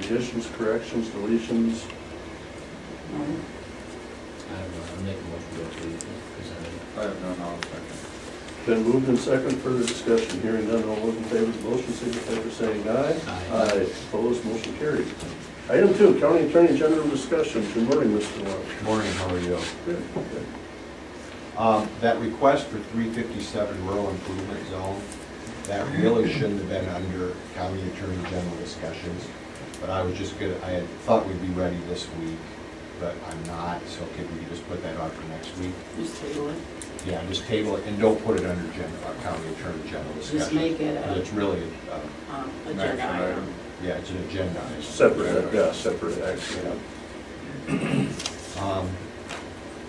Additions, corrections, deletions? I'll make a motion to approve as presented. I have none, I'll second. Been moved and second, further discussion, hearing none, all those in favor of the motion signify by saying aye. Aye. Opposed, motion carried. Item 2, County Attorney General discussion. Good morning, Mr. Long. Good morning, how are you? Good. That request for 357 rural improvement zone, that really shouldn't have been under county attorney general discussions, but I was just gonna, I had thought we'd be ready this week, but I'm not, so could we just put that on for next week? Just table it. Yeah, just table it, and don't put it under county attorney general discussion. Just make it a It's really, agenda item. yeah, it's an agenda item. Separate, yeah, separate action.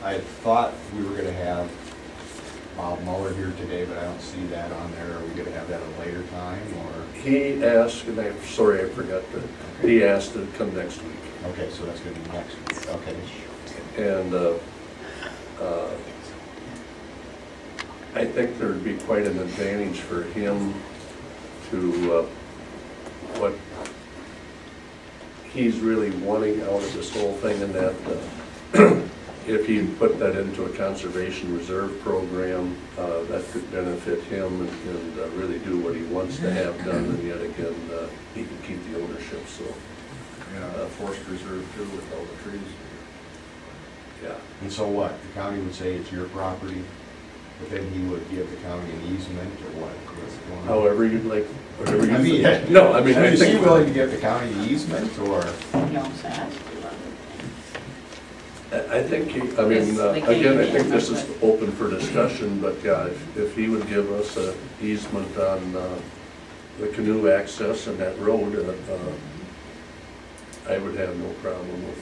I thought we were gonna have Bob Marreel here today, but I don't see that on there. Are we gonna have that at a later time, or? He asked, and I'm sorry I forgot that, he asked to come next week. Okay, so that's gonna be next week, okay. And I think there'd be quite an advantage for him to, what he's really wanting out of this whole thing, and that if he put that into a conservation reserve program, that could benefit him and really do what he wants to have done, and yet again, he can keep the ownership, so. Yeah, forest reserve too with all the trees. Yeah. And so what? The county would say it's your property, but then he would give the county an easement, or what? What's going on? However you'd like, whatever you I mean, think. No, I mean, I is he think. willing to give the county an easement, or? He also has to do other I think, I mean, again, I think this is open for discussion, but yeah, if he would give us an easement on the canoe access and that road, I would have no problem with,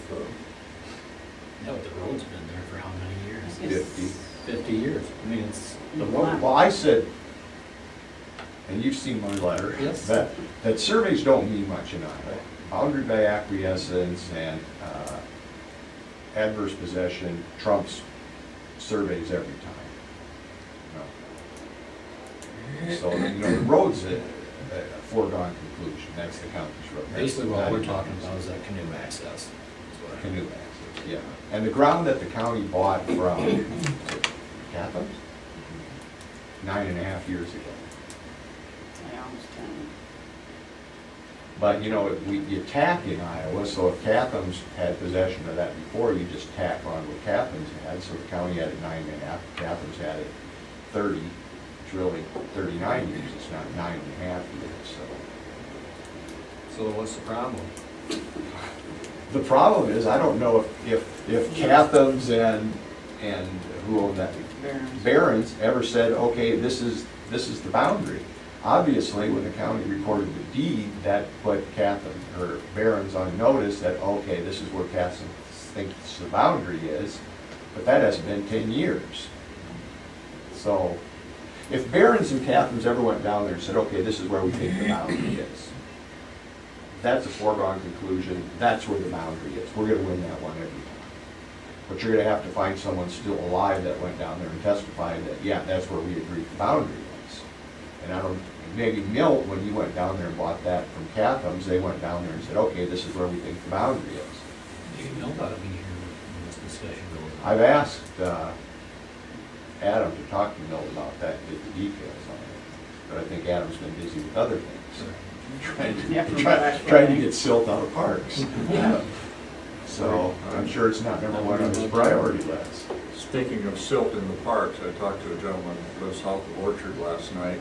Yeah, but the road's been there for how many years? Yes. 50 years. I mean, it's the Wow. road. Well, I said, and you've seen my letter, Yes. that surveys don't mean much in Iowa. Boundary by acquiescence and adverse possession trumps surveys every time. So, the road's a foregone conclusion. That's the county's road. Basically, what we're talking about is that canoe access. Canoe access, yeah. And the ground that the county bought from Catham's 9.5 years ago. I almost can. But you tack in Iowa, so if Catham's had possession of that before, you just tack on what Catham's had. So the county had it 9.5, Catham's had it 30. It's really 39 years, it's not 9.5 years, So what's the problem? The problem is, I don't know if Catham's and who owned that? Barron's ever said, okay, this is the boundary. Obviously, when the county recorded the deed, that put Catham or Barron's on notice that, okay, this is where Catham thinks the boundary is, but that hasn't been 10 years. So, if Barron's and Catham's ever went down there and said, okay, this is where we think the boundary is, that's a foregone conclusion, that's where the boundary is. We're gonna win that one every time. But you're gonna have to find someone still alive that went down there and testified that, yeah, that's where we agreed the boundary was. And maybe Milt, when you went down there and bought that from Catham's, they went down there and said, okay, this is where we think the boundary is. Do you know about me here when this discussion goes on? I've asked Adam to talk to Milt about that and get the details on it. But I think Adam's been busy with other things. Trying to get silt out of parks. So I'm sure it's not number one on his priority list. Speaking of silt in the parks, I talked to a gentleman who lives south of Orchard last night.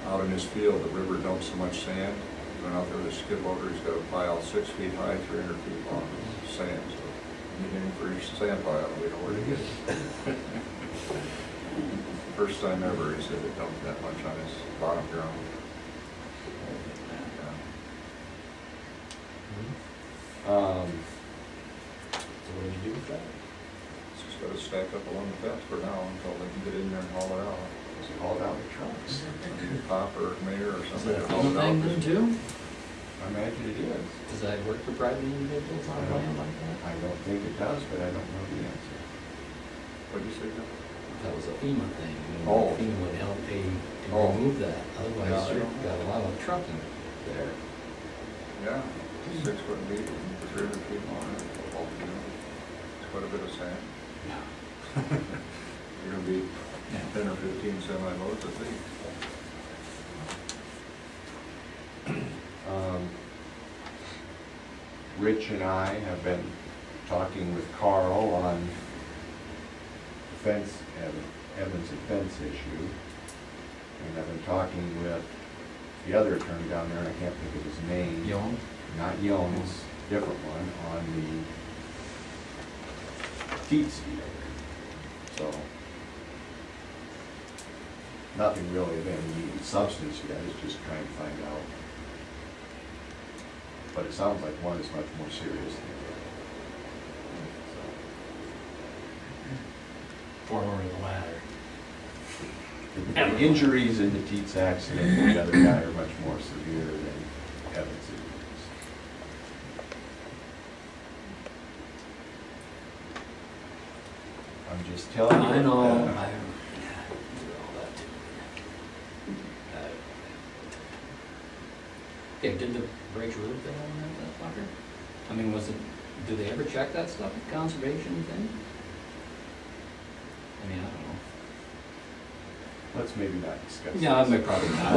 Out in his field, the river dumped so much sand. He went out there with a skid loader, he's got a pile 6 feet high, 300 feet long of sand. So anything for your sand pile, we know where to get it. First time ever, he said it dumped that much on his bottom ground. So what did you do with that? It's just got to stack up along the fence for now until they can get in there and haul it out. Just haul it out with trucks. Pop or mayor or Is something. that a haul it out. thing then too? I imagine it is. Does that work for private individuals on land like that? I don't think it does, but I don't know the answer. What'd you say, Joe? That was a FEMA thing. Oh. FEMA would help pay to Oh. remove that. Otherwise, Yeah. you've got a lot of trucking there. Yeah. 6 foot deep, 300 feet long, all together. It's quite a bit of sand. You're gonna be 10 or 15 semi-loads, I think. Rich and I have been talking with Carl on the fence, Evans and fence issue. And I've been talking with the other attorney down there, and I can't think of his name. Young? Not Young's, different one, on the Teats deal. So, nothing really of any substance yet, it's just trying to find out. But it sounds like one is much more serious than the other. Former the latter. The injuries in the Teats accident and the other guy are much more severe than Evans' injuries. I'm just telling you. I know. that- I do all that too. Yeah, did the brakes really fit on that fucker? I mean, do they ever check that stuff at conservation thing? I mean, I don't know. Let's maybe not discuss this. Yeah, I may probably not.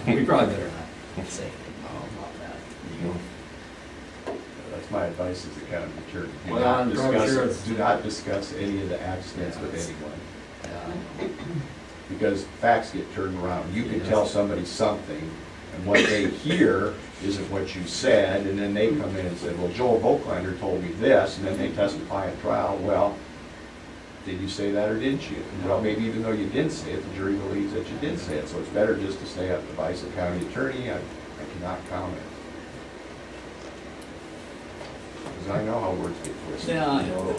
We probably better not say anything about that. That's my advice as a county attorney. Do Well, not I'm probably discuss- sure it's- Do not discuss any of the accidents with anyone. Yeah. Because facts get turned around. You can Yes. tell somebody something, and what they hear isn't what you said, and then they come in and say, well, Joel Voigtlander told me this, and then they testify at trial. Well, did you say that or didn't you? Well, maybe even though you didn't say it, the jury believes that you did say it. So it's better just to say, at the advice of county attorney, I cannot comment. Because I know how words get twisted. Yeah, I know.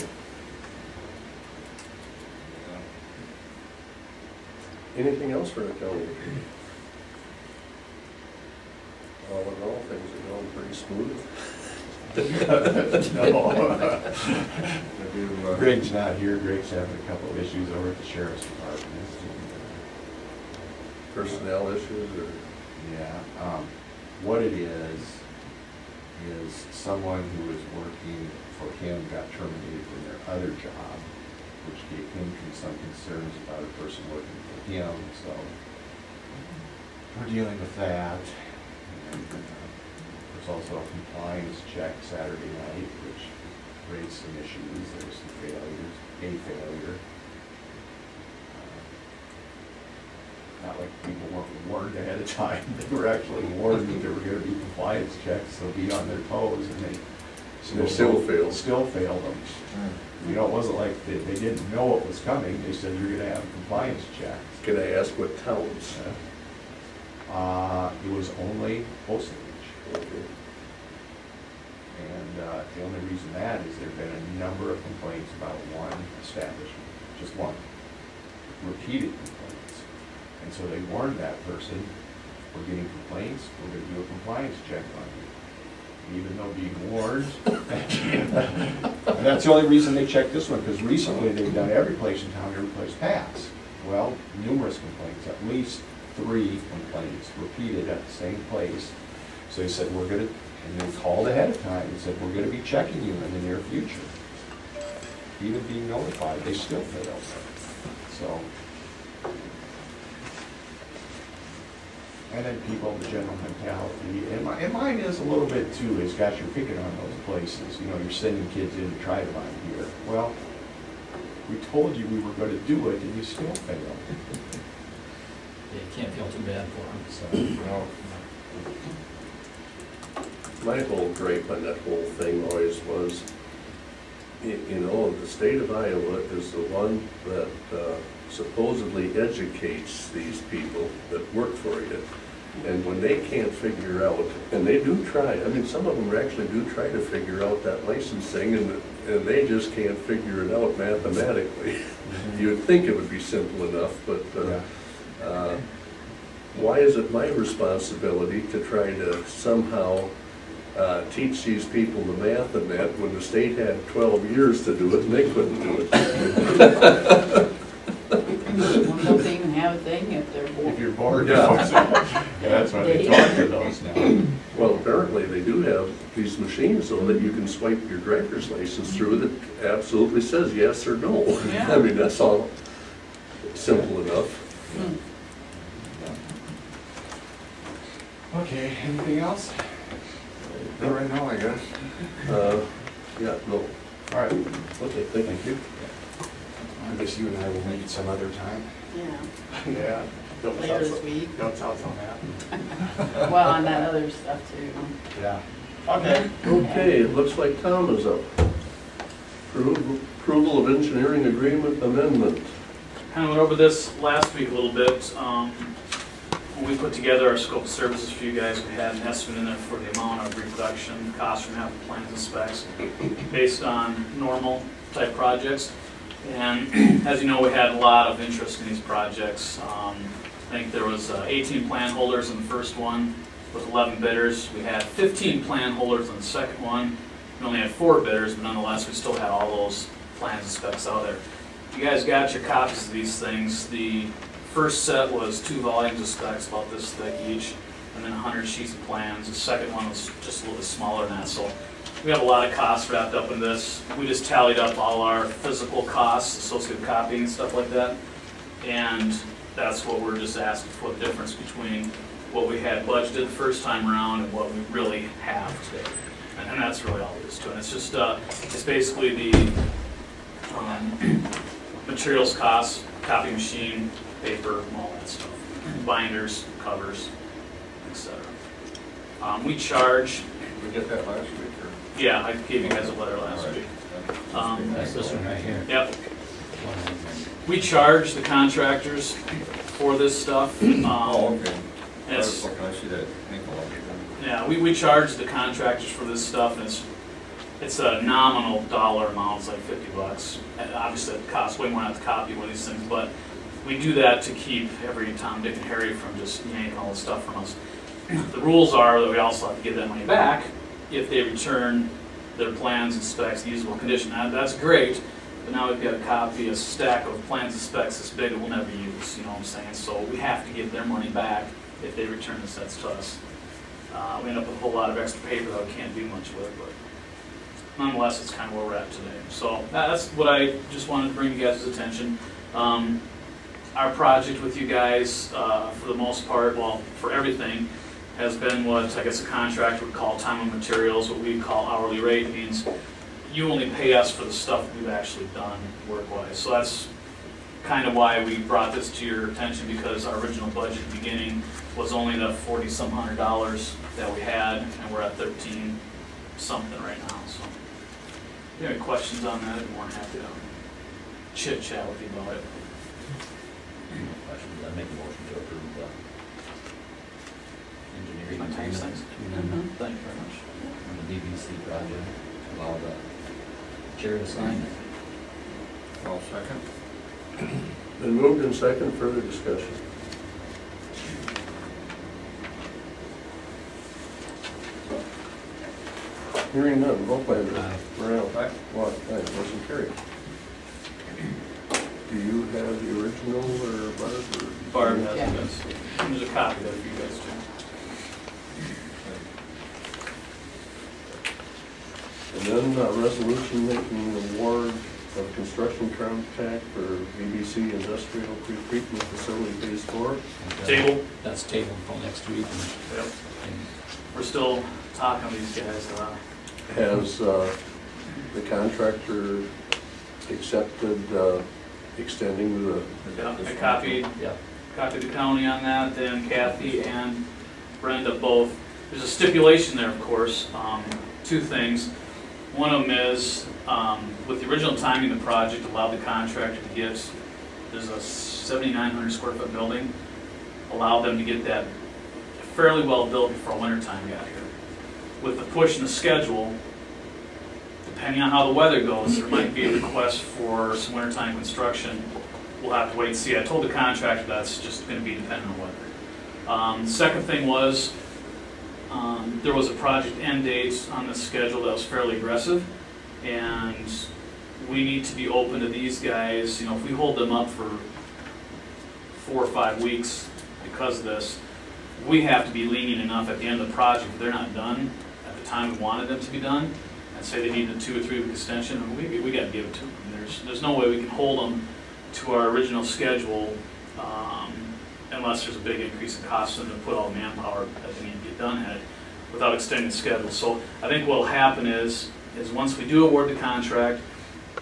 Anything else for the county? All in all, things are going pretty smooth. Have you, Greg's not here. Greg's having a couple of issues over at the sheriff's department. Personnel issues or? Yeah, what it is someone who was working for him got terminated from their other job, which gave him some concerns about a person working for him, so we're dealing with that. And, there's also a compliance check Saturday night, which raised some issues. There were some failures, a failure. Not like people weren't warned ahead of time. They were actually warned that there were going to be compliance checks, so be on their toes, and they Still failed. Still failed them. You know, it wasn't like they didn't know what was coming. They said you're going to have compliance checks. Can I ask what towns? It was only postage. Okay. And the only reason that is there have been a number of complaints about one establishment, just one, repeated complaints. And so they warned that person, we're getting complaints, we're going to do a compliance check on you. Even though being warned, and that's the only reason they checked this one, because recently they've done every place in town, every place passed. Well, numerous complaints, at least 3 complaints repeated at the same place. So they said, we're going to, and they called ahead of time and said, we're going to be checking you in the near future. Even being notified, they still failed. So. And then people, the general mentality, and mine is a little bit too, is gosh, you're picking on those places. You know, you're sending kids in to try to buy beer. Well, we told you we were going to do it, and you still failed. Yeah, you can't feel too bad for them, so. no, My whole gripe on that whole thing always was, you know, the state of Iowa is the one that supposedly educates these people that work for you. And when they can't figure out, and they do try, I mean, some of them actually do try to figure out that licensing, and they just can't figure it out mathematically. You'd think it would be simple enough, but why is it my responsibility to try to somehow teach these people the math and that when the state had 12 years to do it and they couldn't do it? Well, don't they even have a thing if they're bored? If you're bored, Yeah. that's why they talk to those now. Well, apparently they do have these machines though that you can swipe your driver's license through that absolutely says yes or no. Yeah. I mean, that's all simple enough. Okay, anything else? Not right now, I guess. Yeah, no. All right, Okay, thank you. I guess you and I will meet some other time. Yeah, Yeah. Don't later tell this us- week. Don't tell us on that. Well, on that other stuff too. Yeah. Okay. Okay, it looks like Tom is up. Approval of engineering agreement amendment. Kind of went over this last week a little bit. When we put together our scope of services for you guys, we had an estimate in there for the amount of reproduction costs from having plans and specs based on normal type projects. And as you know, we had a lot of interest in these projects. I think there was 18 plan holders in the first one with 11 bidders. We had 15 plan holders in the second one. We only had 4 bidders, but nonetheless, we still had all those plans and specs out there. You guys got your copies of these things. The first set was 2 volumes of specs, about this thick each, and then 100 sheets of plans. The second one was just a little bit smaller than that. So we have a lot of costs wrapped up in this. We just tallied up all our physical costs associated with copying and stuff like that. And that's what we're just asking for, the difference between what we had budgeted the first time around and what we really have today. And that's really all it is to it. It's just, it's basically the materials costs, copy machine, paper, all that stuff. Binders, covers, etc. We charge, Did we get that last week, or? yeah, I gave you guys a letter last All right. week. That's this one right here. Yep. We charge the contractors for this stuff. Oh, okay. I It's, was looking, I see that ankle up there. yeah, we charge the contractors for this stuff, and it's a nominal dollar amount, it's like $50. And obviously, it costs way more not to copy one of these things, but we do that to keep every Tom, Dick, and Harry from just yanking all this stuff from us. The rules are that we also have to give that money back if they return their plans and specs in usable condition. Now, that's great, but now we've got a copy, a stack of plans and specs this big that we'll never use, you know what I'm saying? So we have to give their money back if they return the sets to us. We end up with a whole lot of extra paper that we can't do much with, but nonetheless, it's kind of where we're at today. So that's what I just wanted to bring you guys' attention. Our project with you guys, for the most part, well, for everything, has been what I guess a contractor would call time and materials, what we call hourly rate. It means you only pay us for the stuff we've actually done work-wise. So that's kind of why we brought this to your attention, because our original budget at the beginning was only the $40-some hundred that we had, and we're at 13 something right now. So if you have any questions on that, I'm more than happy to chit-chat with you about it. Questions? I make a motion to approve the engineering My time agreement sinks. amendment Thank you very much. on the BBC project. Allow the chair to sign it. I'll second. Been moved in second, further discussion. Hearing none, roll play. Aye. Marreel. Aye. Watt. Aye, motion carried. Do you have the original or Barb? or- Barb has Yeah. this. There's a copy of it for you guys too. And then resolution making award of construction contract for BBC Industrial Pre-Treatment Facility Phase 4. Table. That's tabled until next week. Yep. And We're still talking to these guys. Has the contractor accepted extending the, Yeah, I copied the county on that, then Kathy and Brenda both. There's a stipulation there, of course, 2 things. One of them is, with the original timing of the project, allowed the contractor to get, there's a 7,900 square foot building, allowed them to get that fairly well built before wintertime got here. With the push in the schedule, depending on how the weather goes, there might be a request for some wintertime construction. We'll have to wait and see. I told the contractor that's just going to be dependent on weather. The second thing was, there was a project end date on the schedule that was fairly aggressive, and we need to be open to these guys. You know, if we hold them up for 4 or 5 weeks because of this, we have to be lenient enough at the end of the project if they're not done at the time we wanted them to be done, and say they need a 2 or 3 week extension, and we got to give it to them. There's no way we can hold them to our original schedule unless there's a big increase in cost and to put all the manpower that they need to get done at it without extending the schedule. So I think what will happen is once we do award the contract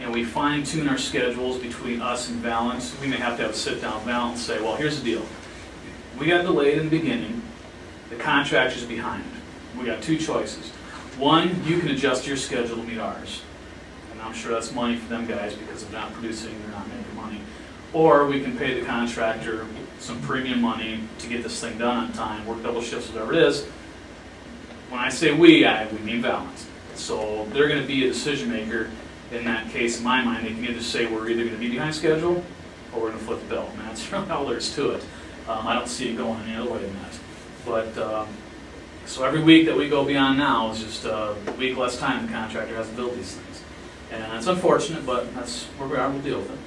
and we fine tune our schedules between us and Valent, we may have to have a sit down with Valent and say, well, here's the deal. We got delayed in the beginning. The contractor's behind. We got 2 choices. One, you can adjust your schedule to meet ours. And I'm sure that's money for them guys because if they're not producing, they're not making money. Or we can pay the contractor some premium money to get this thing done on time, work double shifts, whatever it is. When I say we mean Valent. So they're going to be a decision maker in that case. In my mind, they can either say we're either going to be behind schedule or we're going to flip the bill. And that's really all there is to it. I don't see it going any other way than that. But so every week that we go beyond now is just a week less time the contractor has to build these things. And it's unfortunate, but that's where we are. We'll deal with it.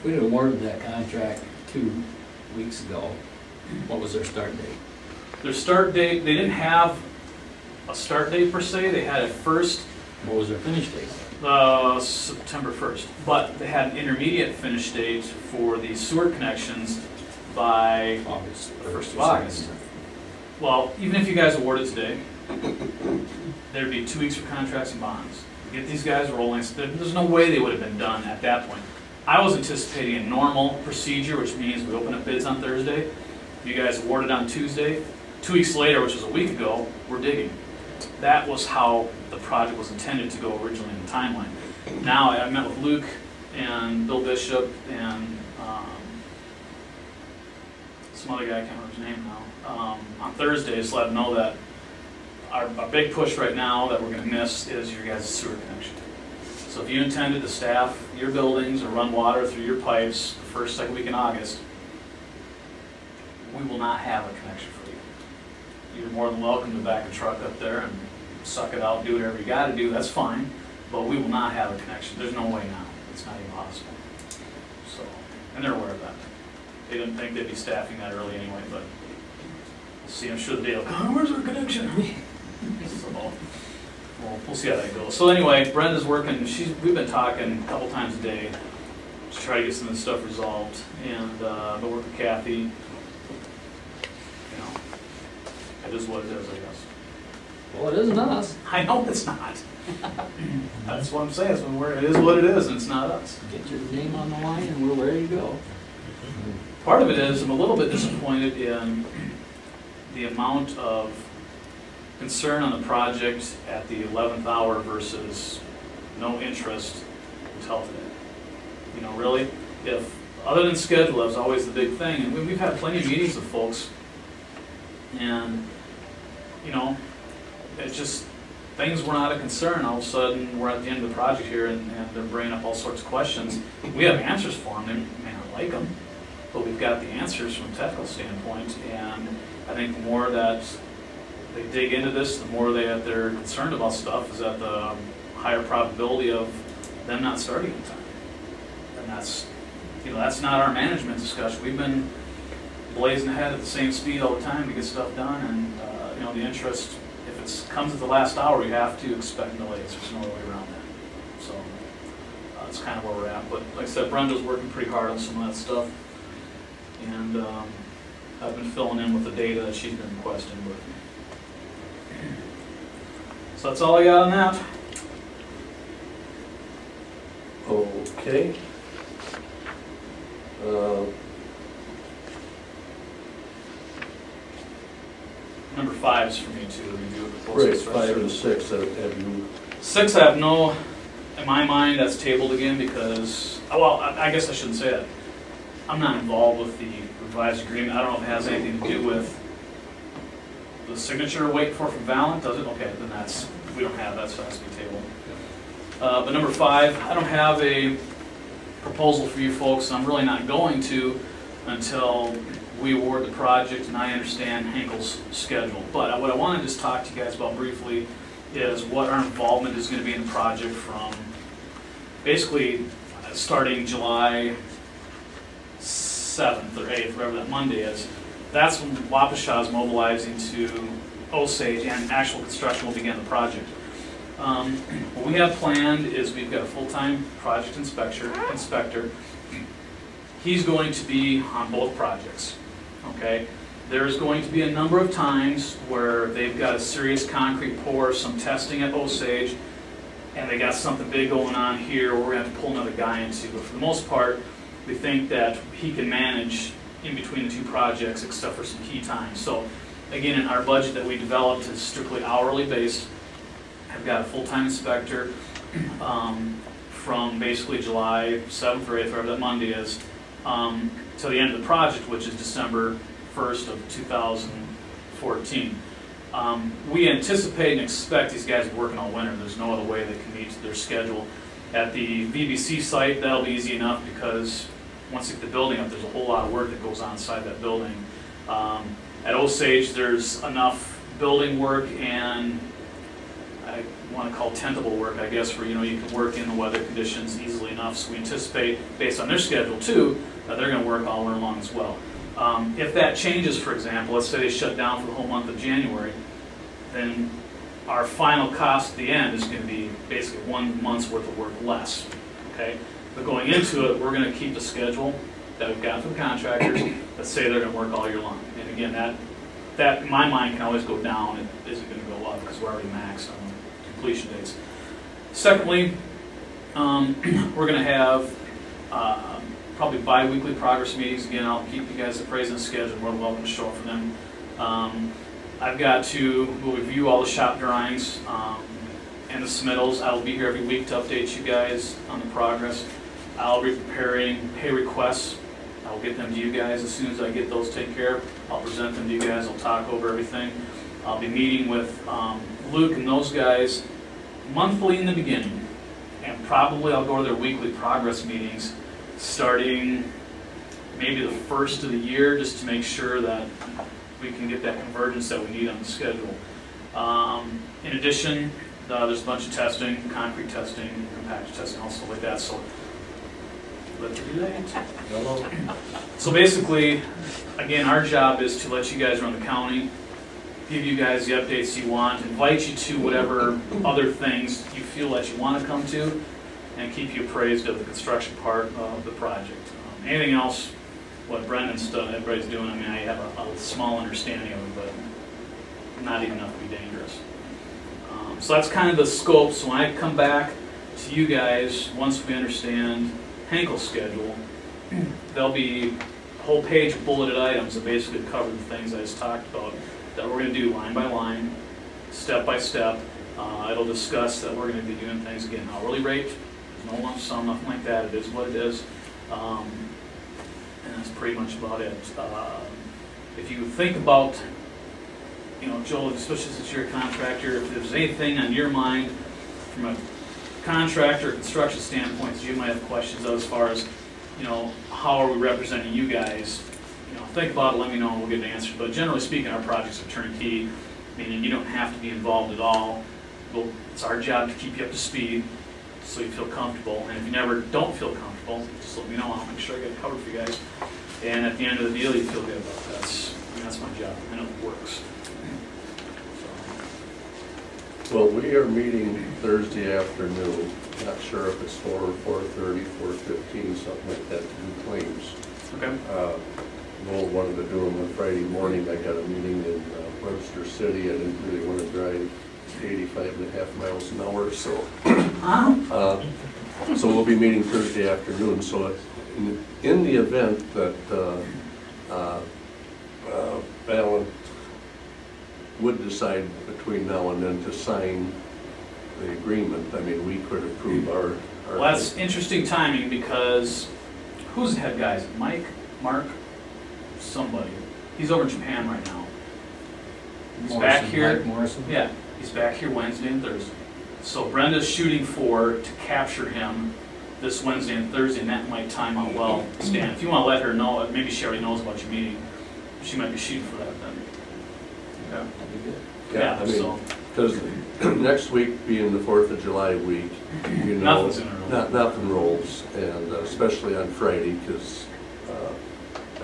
We had awarded that contract 2 weeks ago. What was their start date? Their start date, they didn't have a start date per se. They had a first. What was their finish date? September 1st. But they had an intermediate finish date for the sewer connections by August. the 1st of August. Well, even if you guys awarded today, there'd be 2 weeks for contracts and bonds. Get these guys rolling. There's no way they would have been done at that point. I was anticipating a normal procedure, which means we open up bids on Thursday. You guys awarded on Tuesday. 2 weeks later, which was a week ago, we're digging. That was how the project was intended to go originally in the timeline. Now, I met with Luke and Bill Bishop and some other guy, I can't remember his name now, on Thursday, just let them know that our big push right now that we're going to miss is your guys' sewer connection. So if you intended to staff your buildings or run water through your pipes the first, second week in August, we will not have a connection for you. You're more than welcome to back a truck up there and suck it out, do whatever you got to do, that's fine, but we will not have a connection. There's no way now. It's not even possible. So, and they're aware of that. They didn't think they'd be staffing that early anyway, but we'll see. I'm sure the day will come, where's our connection? So, we'll see how that goes. So anyway, Brenda's working. We've been talking a couple times a day to try to get some of this stuff resolved, and I'll work with Kathy. You know, it is what it is, I guess. Well, it isn't us. I know it's not. That's what I'm saying. It is what it is, and it's not us. Get your name on the line and we're ready to go. Part of it is I'm a little bit disappointed in the amount of concern on the project at the 11th hour versus no interest until today. You know, really, if other than schedule, that was always the big thing. And we've had plenty of meetings with folks, and you know, it's just things were not a concern. All of a sudden, we're at the end of the project here, and they're bringing up all sorts of questions. We have answers for them. They may not like them, but we've got the answers from a technical standpoint. And I think the more that they dig into this, the more they're concerned about stuff, is that the higher probability of them not starting in time. And that's, you know, that's not our management discussion. We've been blazing ahead at the same speed all the time to get stuff done, and you know, the interest, if it comes at the last hour, you have to expect delays. There's no other way around that. So that's kind of where we're at. But like I said, Brenda's working pretty hard on some of that stuff, and I've been filling in with the data that she's been requesting. But so that's all I got on that. Okay. Number 5 is for me to review the proposal. Great, 5 and 6, have you? 6, I have no, in my mind, that's tabled again because, well, I guess I shouldn't say that. I'm not involved with the revised agreement. I don't know if it has anything to do with the signature we're waiting for from Valent, does it? Okay, then that's, we don't have that, so it has to be tabled. But number 5, I don't have a proposal for you folks. I'm really not going to until we award the project and I understand Henkel's schedule. But what I want to just talk to you guys about briefly is what our involvement is going to be in the project from basically starting July 7th or 8th, whatever that Monday is, that's when Waukesha is mobilizing to Osage, and actual construction will begin the project. What we have planned is we've got a full-time project inspector. He's going to be on both projects, okay? There's going to be a number of times where they've got a serious concrete pour, some testing at Osage, and they got something big going on here where we're going to have to pull another guy into. But for the most part, we think that he can manage in between the two projects except for some key times. So again, in our budget that we developed is strictly hourly based. I've got a full-time inspector from basically July 7th or 8th, whatever that Monday is, till the end of the project, which is December 1st of 2014. We anticipate and expect these guys working all winter. There's no other way they can meet their schedule. At the VBC site, that'll be easy enough because once you get the building up, there's a whole lot of work that goes on inside that building. At Osage, there's enough building work and I want to call tentable work, I guess, where you can work in the weather conditions easily enough. So we anticipate, based on their schedule too, that they're going to work all winter long as well. If that changes, for example, let's say they shut down for the whole month of January, then our final cost at the end is going to be basically 1 month's worth of work less. Okay, but going into it, we're going to keep the schedule that we've got from contractors that say they're going to work all year long. And again, that in my mind can always go down. It isn't going to go up because we're already maxed on completion dates. Secondly, we're going to have probably bi-weekly progress meetings. Again, I'll keep you guys appraised on the schedule. We're welcome to show up for them. We'll review all the shop drawings and the submittals. I will be here every week to update you guys on the progress. I'll be preparing pay requests. I'll get them to you guys as soon as I get those taken care of. I'll present them to you guys. I'll talk over everything. I'll be meeting with Luke and those guys monthly in the beginning. And probably I'll go to their weekly progress meetings starting maybe the first of the year just to make sure that we can get that convergence that we need on the schedule. In addition, there's a bunch of testing, concrete testing, compact testing, also like that. So let's do that. So basically, again, our job is to let you guys run the county, give you guys the updates you want, invite you to whatever other things you feel that you want to come to, and keep you appraised of the construction part of the project. Anything else, what Brendan's done, everybody's doing, I mean, I have a small understanding of it, but not even enough to be dangerous. So that's kind of the scope. So when I come back to you guys, once we understand Henkel's schedule, there'll be a whole page of bulleted items that basically cover the things I just talked about that we're going to do line by line, step by step. It'll discuss that we're going to be doing things, again, hourly rate, there's no lump sum, nothing like that. It is what it is. And that's pretty much about it. If you think about, Joel, especially since you're a contractor, if there's anything on your mind from a contractor or construction standpoint that you might have questions of as far as, how are we representing you guys, think about it, let me know, and we'll get an answer. But generally speaking, our projects are turnkey, meaning you don't have to be involved at all. It's our job to keep you up to speed so you feel comfortable. And if you never don't feel comfortable, just let me know. I'll make sure I get it covered for you guys. And at the end of the deal, you feel good about that. That's my job. I know it works. Well, we are meeting Thursday afternoon. Not sure if it's 4 or 4:30, 4:15, something like that, to do claims. Okay. Noel wanted to do them on Friday morning. I got a meeting in Webster City. I didn't really want to drive 85.5 miles an hour, so so we'll be meeting Thursday afternoon. So in the event that Valent would decide between now and then to sign the agreement, I mean, we could approve our well, that's interesting timing because who's the head guys? Mike? Mark? Somebody. He's over in Japan right now. He's back here. Mike Morrison? Yeah, he's back here Wednesday and Thursday. So Brenda's shooting to capture him this Wednesday and Thursday, and that might time out well. Stan, if you want to let her know, maybe she already knows about your meeting. She might be shooting for that then. Okay. That'd be good. Yeah, I mean, because next week being the 4th of July week, nothing's gonna roll. Nothing rolls, and especially on Friday, because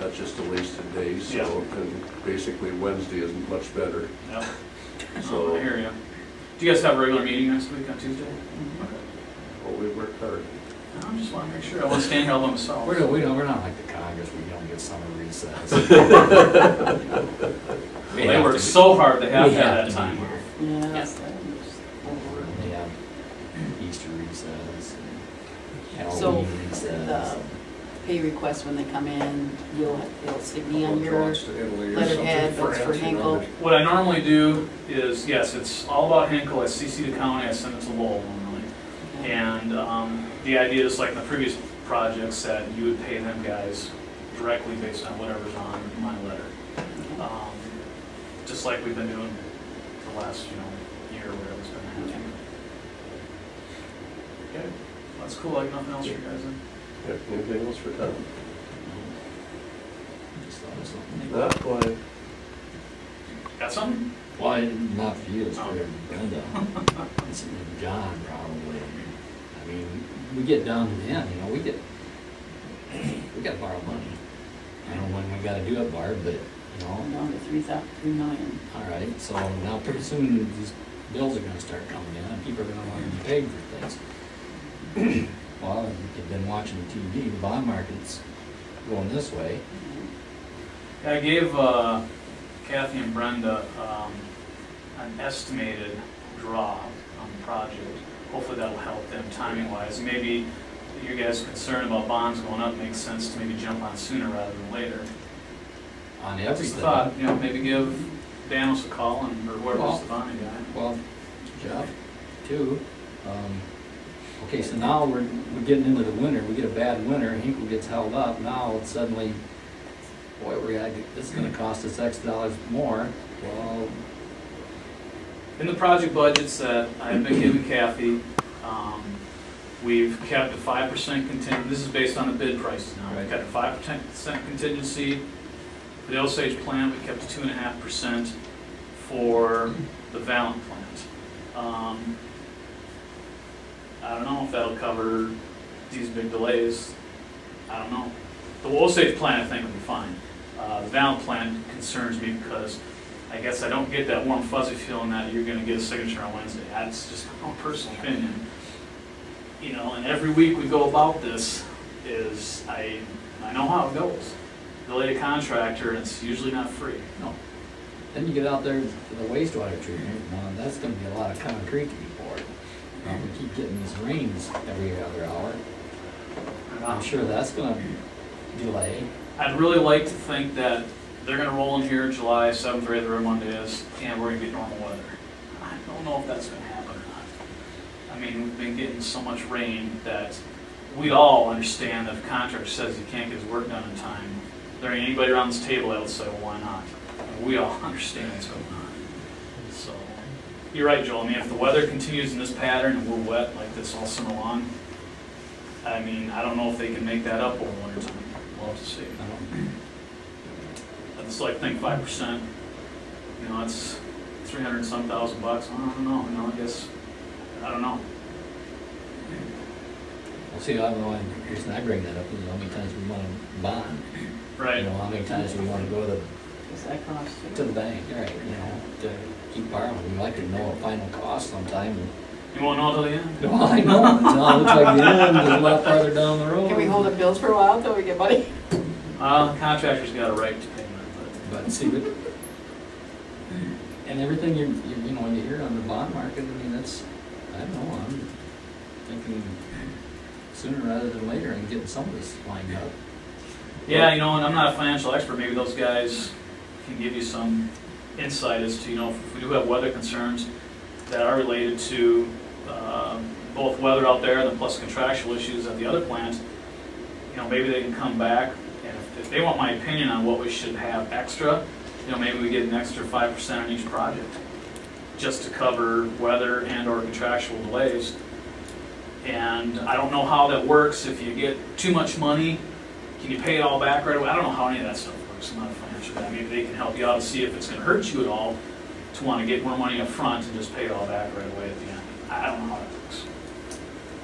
that's just a wasted day, so, Yeah. and basically Wednesday isn't much better. Yep. So- I hear you. Do you guys have a regular meeting next week on Tuesday? Okay. Well, we worked hard. I just want to make sure. I want to stand here all by myself. We're not like the Congress, we don't get summer recess. Well, they work so hard, they have We to have have that to be time here. off. Yes. They have Easter recess, and So Halloween the recess. pay request when they come in, it'll stick me on Someone your wants to Italy or letterhead, something, that's for France, you know, Henkel. What I normally do is, yes, it's all about Hinkle. I CC the county, I send it to Lowell normally. And the idea is like in the previous projects that you would pay them guys directly based on whatever's on my letter. Just like we've been doing for the last, year or whatever it's been happening. Okay, that's cool. Like nothing else for you guys then? Yeah, anything else for Tom? Just thought of something. That's why. Got something? Well, not for you, it's for Oh. Brenda. It's John probably. I mean, we get down to the end, we gotta borrow money. I don't know when we gotta do it, Barb, but, I'm down to 3 million. all right, so now pretty soon these bills are gonna start coming in and people are gonna want to be paid for things. Well, if you've been watching TV, the bond market's going this way. I gave Kathy and Brenda an estimated draw on the project. Hopefully that'll help them timing-wise. Maybe you guys' concern about bonds going up makes sense to maybe jump on sooner rather than later. On Just a everything. thought, maybe give Danos a call or whoever's the bonding guy. Well, Jeff, too. Okay, so now we're getting into the winter. We get a bad winter, Hinkle gets held up. Now suddenly, boy, this is going to cost us X dollars more. Well, In the project budgets that I've been giving Kathy, we've kept a 5% contingent. This is based on the bid prices now. We've kept a 5% contingency. For the Osage plant, we kept a 2.5% for the Valent plant. I don't know if that'll cover these big delays. I don't know. The Osage plant, I think, will be fine. The Valent plant concerns me because I guess I don't get that warm fuzzy feeling that you're going to get a signature on Wednesday. That's just my own personal opinion. And every week we go about this is I know how it goes. Delay a contractor, and it's usually not free. no. Then you get out there to the wastewater treatment. Now, that's going to be a lot of concrete to be poured. We keep getting these rains every other hour. I'm sure that's going to delay. I'd really like to think that they're going to roll in here July 7th or 8th, whatever Monday is, and we're going to get normal weather. I don't know if that's going to happen or not. I mean, we've been getting so much rain that we all understand that if a contractor says he can't get his work done in time, there ain't anybody around this table that would say, well, why not? And we all understand what's going on. So, you're right, Joel. I mean, if the weather continues in this pattern and we're wet like this all summer long, I mean, I don't know if they can make that up over winter time. We'll have to see. It's like, think 5%, it's 300-some thousand bucks. I don't know, I guess, I don't know. Well, see, I don't know, and the reason I bring that up is how many times we want to bond. Right. How many times we want to go Does that cost to you? the bank, right, to keep borrowing. We like to know a final cost sometime. You won't know until the end. No, I know, it looks like the end is a lot farther down the road. Can we hold up bills for a while until we get money? Contractor's got a right to payment, But see, and everything when you hear on the bond market, I mean, that's, I don't know, I'm thinking sooner rather than later and getting some of this lined up. Yeah, and I'm not a financial expert. Maybe those guys can give you some insight as to, if we do have weather concerns that are related to both weather out there and then plus contractual issues at the other plant, maybe they can come back, and if they want my opinion on what we should have extra, maybe we get an extra 5% on each project just to cover weather and or contractual delays. And I don't know how that works. If you get too much money, can you pay it all back right away? I don't know how any of that stuff works. I'm not a financial guy. Maybe they can help you out to see if it's going to hurt you at all to want to get more money up front and just pay it all back right away at the end. I don't know how that works.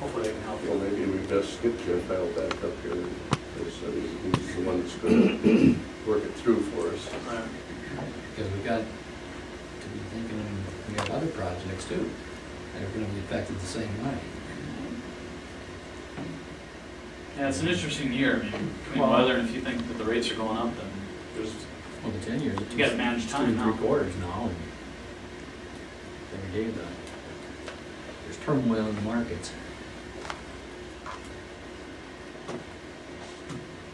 Hopefully they can help Well, you. maybe we best skip Jeff out back up here. He's the one that's gonna work it through for us. Right. Because we got to be thinking, we have other projects too, that are gonna be affected the same way. Yeah, it's an interesting year, I mean, between Well- weather and if you think that the rates are going up, then there's, Well, the 10 years, you gotta manage time now. 2 3/4 now, and every day there's turmoil in the markets.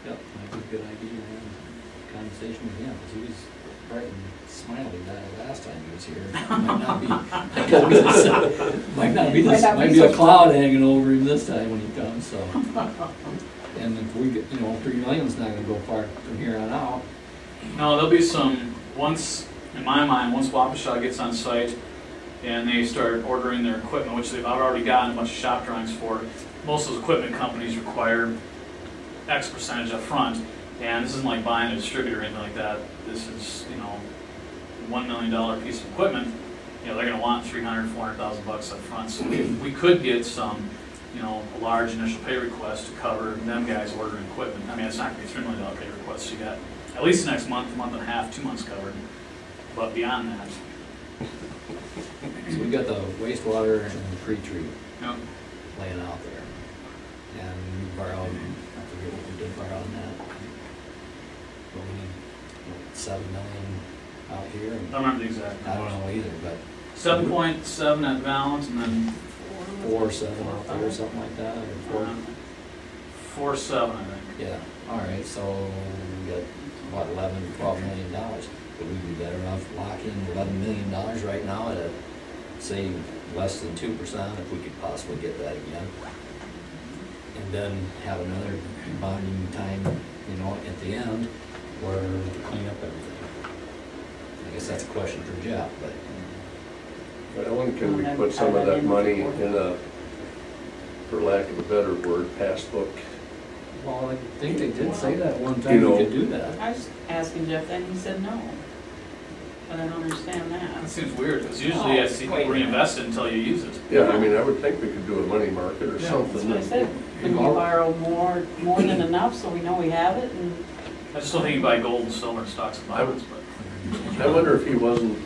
Yep, might be a good idea to have a conversation with him, because he was bright and smiley that last time he was here. Might be a cloud hanging over him this time when he comes, so. And if we get, 3 million's not gonna go far from here on out. No, there'll be some, in my mind, once Waukesha gets on site and they start ordering their equipment, which I've already gotten a bunch of shop drawings for, most of those equipment companies require X percentage up front, and this isn't like buying a distributor or anything like that. This is, $1 million piece of equipment. They're going to want $300,000, $400,000 up front. So we could get some, a large initial pay request to cover them guys ordering equipment. I mean, it's not going to be $3 million pay request. So you got at least the next month and a half, 2 months covered. But beyond that, So we got the wastewater and the pre-treat yep. laying out there. And we borrowed, I forget what we did borrow on that. But we need 7 million out here. I And don't remember the exact. I don't know either, but 7.7 at Valent, and then 4.7 out there or something like that, or 4. 4.7, I think. Yeah, all right, so we got about 11 to 12 million dollars. Would we be better off locking $11 million right now at a, say, less than 2% if we could possibly get that again? And then have another bonding time, at the end where to clean up everything. I guess that's a question for Jeff, but. When can we put some of that money in a, for lack of a better word, passbook? Well, I think they did say that one time we could do that. I was asking Jeff that, and he said no. But I don't understand That that. seems weird, because usually I see people reinvest it until you use it. Yeah, I mean, I would think we could do a money market or something. That's what I said. Can we borrow more than enough so we know we have it? And I just don't think you buy gold and silver stocks and bonds, but. I wonder if he wasn't,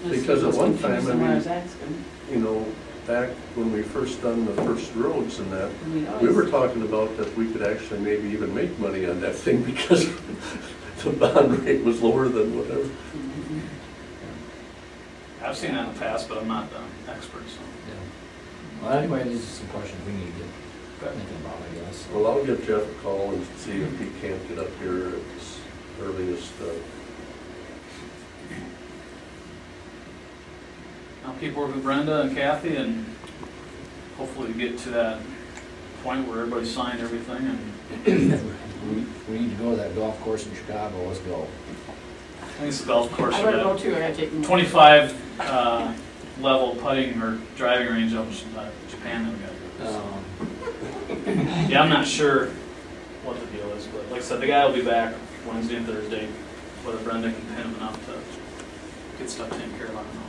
because at one time, I I was mean, asking. back when we first done the first roads and that, we always- were talking about that we could actually maybe even make money on that thing because the bond rate was lower than whatever. Mhm. I've seen that in the past, but I'm not the expert, so. Yeah. Well, anyway, these are some questions we need to get thinking about, I guess. Well, I'll give Jeff a call and see if he can't get up here at his earliest. I'll keep working with Brenda and Kathy, and hopefully get to that point where everybody signed everything, and We need to go to that golf course in Chicago, let's go. I think it's a golf course. I we better got go too, I gotta take them. 25 level putting or driving range up in Japan that we got to go. Yeah, I'm not sure what the deal is, but like I said, the guy will be back Wednesday and Thursday, whether Brenda can pin him enough to get stuff taken care of, I don't know.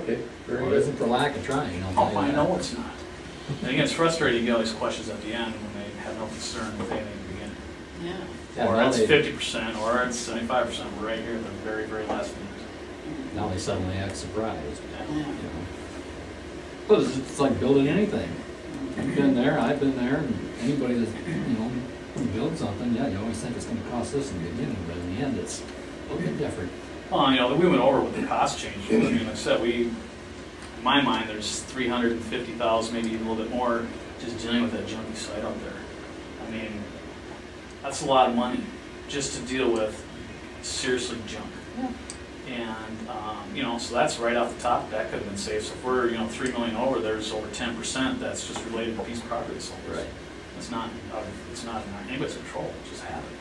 Okay, very Well, it good. isn't for lack of trying, I'll tell you I that. know it's not. And again, it's frustrating to get all these questions at the end when they have no concern with anything at the beginning. Yeah. Yeah, Or now it's they- 50%, or it's 75%, we're right here at the very, very last minute. Now they suddenly act surprised, Yeah. you know. But it's like building anything. You've been there, I've been there, and anybody that, builds something, yeah, you always think it's gonna cost this in the beginning, but in the end, it's a little bit different. Well, we went over what the cost change was. I mean, like I said, in my mind, there's 350,000, maybe even a little bit more, just dealing with that junky site out there. I mean, that's a lot of money just to deal with seriously junk. Yeah. And, so that's right off the top, that could have been saved. So if we're, 3 million over, there's over 10% that's just related to a piece of property that's sold. Right. It's not in anybody's control, it just happened.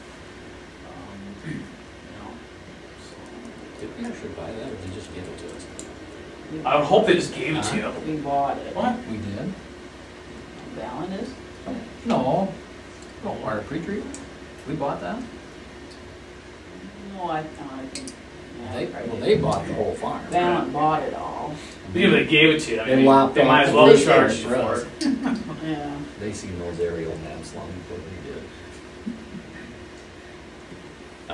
So. Did we actually buy that, or did they just give it to us? I would hope they just gave it to you. We bought it. What? We did? Valent is? No. Our pre-treat? We bought that? No, I think. Yeah, They bought the whole farm. Valent bought it all. Even if they gave it to you, I They mean, lopped they might off as the well first charge share you for for us. it. Yeah. They seen those aerial maps long before we did.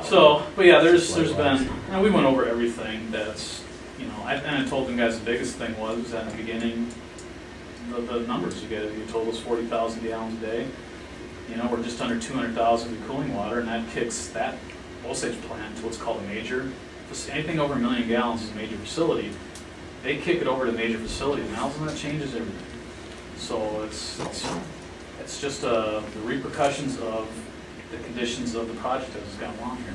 So, but yeah, there's been, and we went over everything that's, you know, and I told them guys the biggest thing was at the beginning, the numbers you guys, you told us 40,000 gallons a day. You know, we're just under 200,000 in cooling water, and that kicks that Osage plant to what's called a major. Anything over 1 million gallons is a major facility. They kick it over to major facility, and now that changes everything. So it's just the repercussions of the conditions of the project that has gone along here,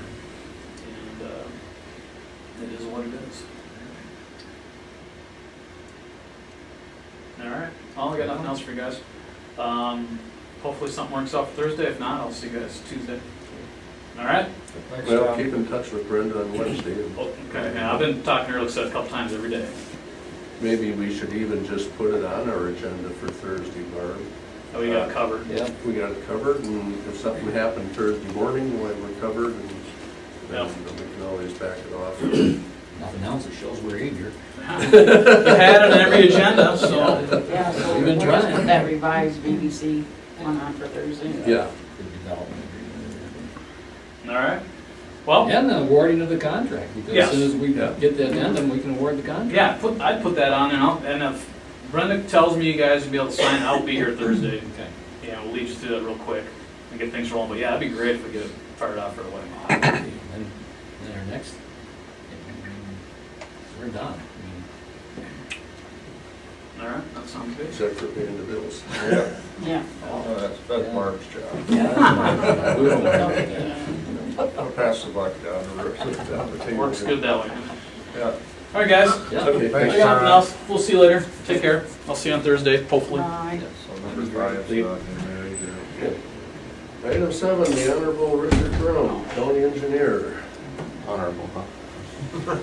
and it is what it is. All right. Well, I got nothing else for you guys. Hopefully something works out for Thursday. If not, I'll see you guys Tuesday. All right? Thanks, Well, John. keep in touch with Brenda on Wednesday. Okay. Yeah, I've been talking to her, like I said, a couple times every day. Maybe we should even just put it on our agenda for Thursday, Barb. Oh, we got it covered. Yeah. We got it covered, and if something happened Thursday morning, well, we're covered, and then we can always back it off. Nothing else, it shows we're eager. You had it on every agenda, so. Yeah, so We've we'll been just trying. put that revised BBC one on for Thursday. Yeah. Good development agreement. All right. Well, And the awarding of the contract, because Yes. as soon as we Yeah. get the addendum, we can award the contract. yeah, I'd put that on, and if Brenda tells me you guys will be able to sign, I'll be here Thursday. Okay. Yeah, we'll lead you through that real quick and get things rolling. But yeah, that'd be great if we get it fired off right away. And then our next, we're done. All right, that sounds good. Except for paying the bills. Yeah, Yeah. that's Yeah. Barb's job. We don't want to- Yeah. I'll pass the buck down the road. Down the table. Works good that way. Yeah. All right, guys. Yeah. Okay, I Thanks, got nothing John. else. We'll see you later. Take care. I'll see you on Thursday, hopefully. Bye. So number 5 is not in there either. Item 7, the Honorable Richard Brown, County Engineer. Honorable, huh?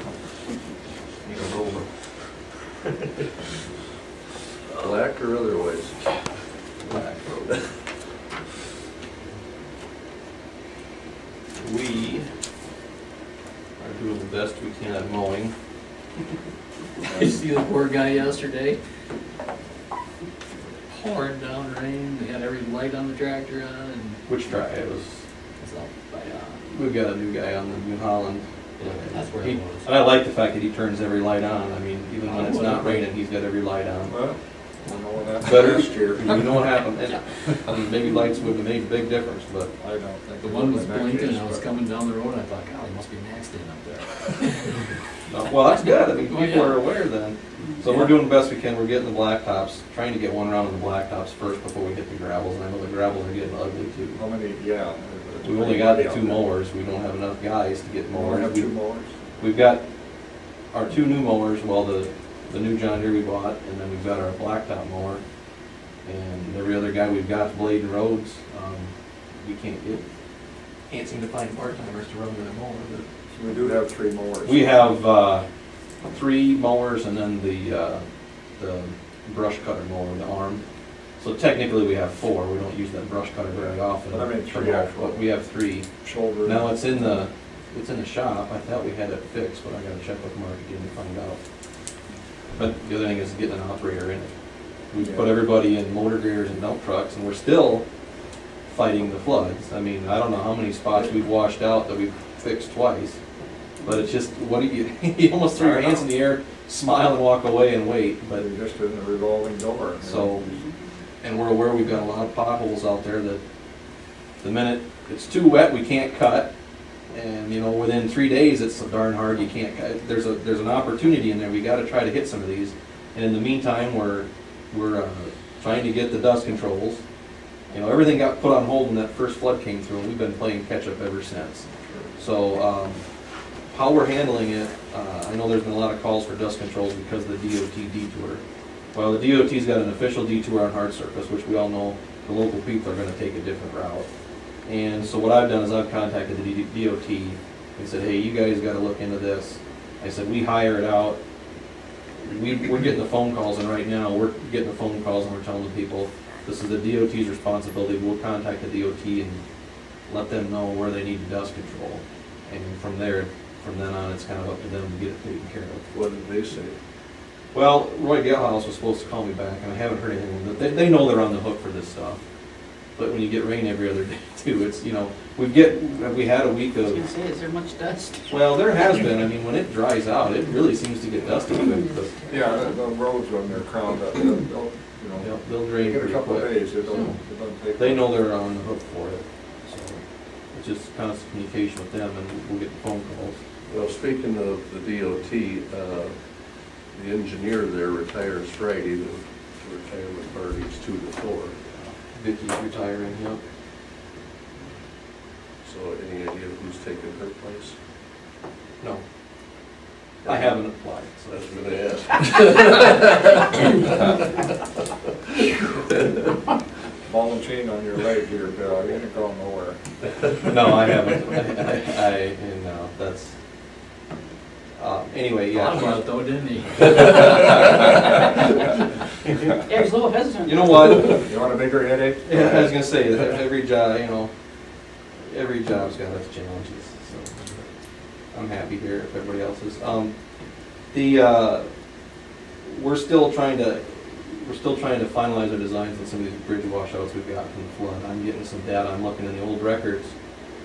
Need a roller. Black or otherwise? We are doing the best we can at mowing. You see the poor guy yesterday? Pouring down rain, they had every light on the tractor on, and Which try it was, it's out by, we've got a new guy on the New Holland. yeah, that's where He- it was. And I like the fact that he turns every light on. I mean, even when it's not raining, he's got every light on. Well, we'll know when that's Better, next year. you know what happened. And maybe lights would have made a big difference, but I don't think. The it one will was in that blinking, case, and I was but- coming down the road, and I thought, God, he must be maxed in up there. well, that's good. I mean, Oh, people yeah. are aware then. So we're doing the best we can. We're getting the blacktops, trying to get one round of the blacktops first before we hit the gravels. And I know the gravels are getting ugly too. How many, yeah. it's We've only pretty got the muddy 2 out there. mowers. We don't have enough guys to get We only mowers. have 2 mowers. We've got our 2 new mowers, well, the new John Deere we bought, and then we've got our blacktop mower. And every other guy we've got Blade and Roads, we can't seem to find part-timers to run with a mower. So we do have 3 mowers. We have 3 mowers and then the brush cutter mower, the arm. So technically we have 4. We don't use that brush cutter very often. But I mean, 3 actual. But we have 3. Shoulder. Now it's in the shop. I thought we had it fixed, but I gotta check with Mark again to find out. But the other thing is getting an operator in it. We Yeah. put everybody in motor graders and dump trucks, and we're still fighting the floods. I mean, I don't know how many spots we've washed out that we've fixed twice. But it's just, what do you, you almost throw your hands in the air, smile and walk away and wait, but, But just in a revolving door. you know. so, and we're aware we've got a lot of potholes out there that the minute it's too wet, we can't cut. And, you know, within 3 days, it's so darn hard, you can't cut. There's an opportunity in there, we gotta try to hit some of these. And in the meantime, we're trying to get the dust controls. You know, everything got put on hold when that first flood came through, and we've been playing catch up ever since. So, how we're handling it, I know there's been a lot of calls for dust controls because of the DOT detour. Well, the DOT's got an official detour on hard surface, which we all know the local people are gonna take a different route. And so what I've done is I've contacted the DOT and said, hey, you guys gotta look into this. I said, we hire it out. We're getting the phone calls, and right now, we're getting the phone calls and we're telling the people, this is the DOT's responsibility. We'll contact the DOT and let them know where they need dust control. And from there, from then on, it's kind of up to them to get it taken care of. What did they say? Well, Roy Galehouse was supposed to call me back, and I haven't heard anything. But they know they're on the hook for this stuff. But when you get rain every other day too, it's, you know, we had a week I was of, gonna say, is there much dust? well, there has been. I mean, when it dries out, it really seems to get dusty quick. But Yeah, the roads when they're crowned up, they'll, you know, they'll drain give it a pretty couple of quick. days, it doesn't take. They know they're on the hook for it. So it's just constant communication with them, and we'll get the phone calls. Well, speaking of the DOT, the engineer there retires Friday. The retirement party's 2 to 4. Vicky's retiring, yep. So any idea who's taking her place? No. I haven't applied, so That's what I asked. Ball and chain on your leg here, Bill, you ain't going nowhere. no, I haven't. No, that's, anyway, yeah. Thought about it though, didn't he? Yeah, he's a little hesitant. You know what? You want a bigger headache? Yeah, I was gonna say, that every job, you know, every job's got its challenges, so I'm happy here if everybody else is. We're still trying to finalize our designs on some of these bridge washouts we've got from the flood. I'm getting some data, I'm looking in the old records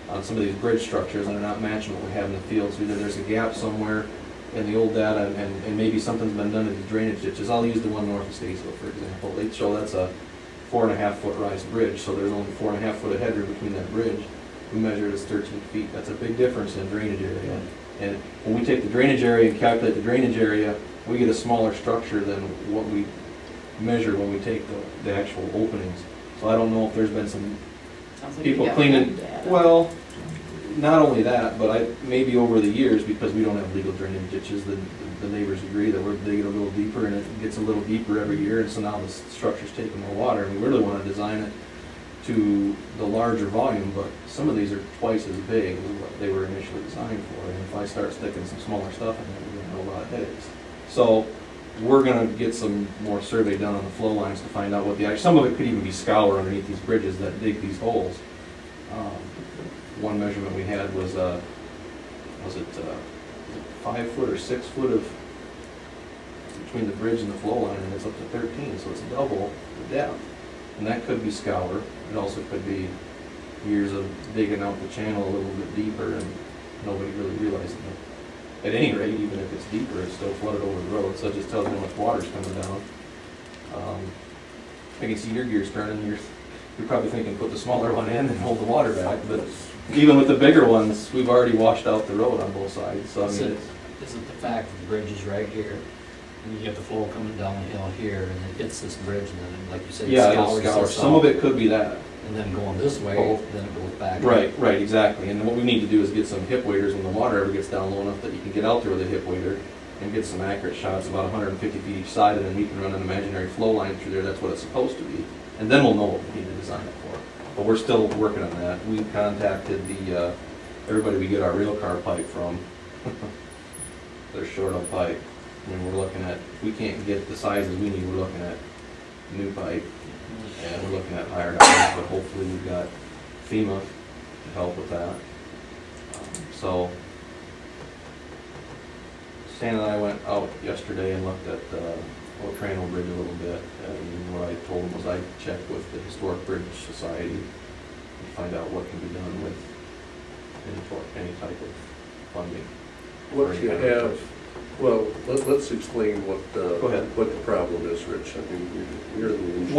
on some of these bridge structures, and they're not matching what we have in the field. So either there's a gap somewhere in the old data, and maybe something's been done to the drainage ditches. I'll use the one north of Statesville, for example. They show that's a 4.5 foot rise bridge, so there's only 4.5 foot of headroom between that bridge. We measure it as 13 feet. That's a big difference in drainage area. And when we take the drainage area and calculate the drainage area, we get a smaller structure than what we measure when we take the actual openings. So I don't know if there's been some Sounds like people you got cleaning, data. well, not only that, but maybe over the years, because we don't have legal drainage ditches, the neighbors agree that we're digging a little deeper, and it gets a little deeper every year, and so now the structure's taking more water, and we really want to design it to the larger volume, but some of these are twice as big as what they were initially designed for, and if I start sticking some smaller stuff in there, we're going to have a lot of headaches. So we're going to get some more survey done on the flow lines to find out what some of it could even be scour underneath these bridges that dig these holes. One measurement we had was it 5 foot or 6 foot of between the bridge and the flow line, and it's up to 13, so it's double the depth. And that could be scour. It also could be years of digging out the channel a little bit deeper and nobody really realizing it. At any rate, even if it's deeper, it's still flooded over the road, so it just tells you how much water's coming down. I can see your gears turning. You're probably thinking put the smaller one in and hold the water back, but even with the bigger ones, we've already washed out the road on both sides. So I mean, Is it the fact that the bridge is right here, and you get the flow coming down the hill here, and it hits this bridge, and then, like you said, yeah, it it'll scours scour. this Some of out, it could be that. and then going this way, Both. then it goes back. Right, exactly. And what we need to do is get some hip waders when the water ever gets down low enough that you can get out there with a hip wader and get some accurate shots, about 150 feet each side, and then we can run an imaginary flow line through there. That's what it's supposed to be. And then we'll know what we need to design it for. But we're still working on that. We contacted everybody we get our rail car pipe from. They're short on pipe. I mean, we're looking at, if we can't get the sizes we need, we're looking at new pipe. And we're looking at higher dollars, but hopefully we've got FEMA to help with that. So Stan and I went out yesterday and looked at the Otrano Bridge a little bit, and what I told him was I'd check with the Historic Bridge Society and find out what can be done with any type of funding. What you have, well, let's explain what Go ahead. what the problem is, Rich. I mean, you're the engineer.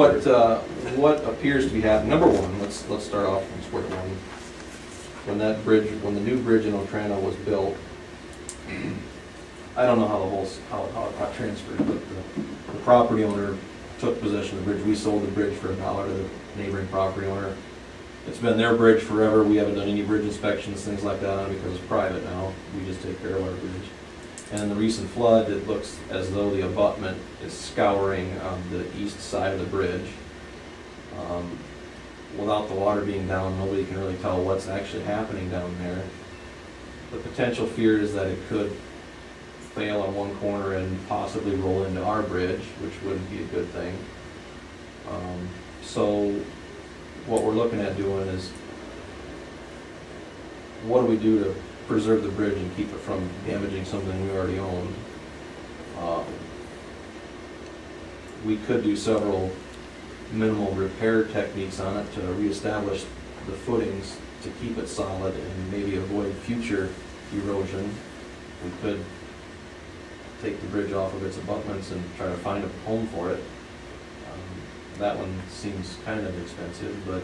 What appears to be happening, number one, let's start off from square one. When the new bridge in Otrano was built, I don't know how it got transferred, but the property owner took possession of the bridge. We sold the bridge for $1 to the neighboring property owner. It's been their bridge forever. We haven't done any bridge inspections, things like that on it because it's private now. We just take care of our bridge. And in the recent flood, it looks as though the abutment is scouring on the east side of the bridge. Without the water being down, nobody can really tell what's actually happening down there. The potential fear is that it could fail on one corner and possibly roll into our bridge, which wouldn't be a good thing. So what we're looking at doing is, what do we do to preserve the bridge and keep it from damaging something we already own? we could do several minimal repair techniques on it to reestablish the footings to keep it solid and maybe avoid future erosion. We could take the bridge off of its abutments and try to find a home for it. That one seems kind of expensive, but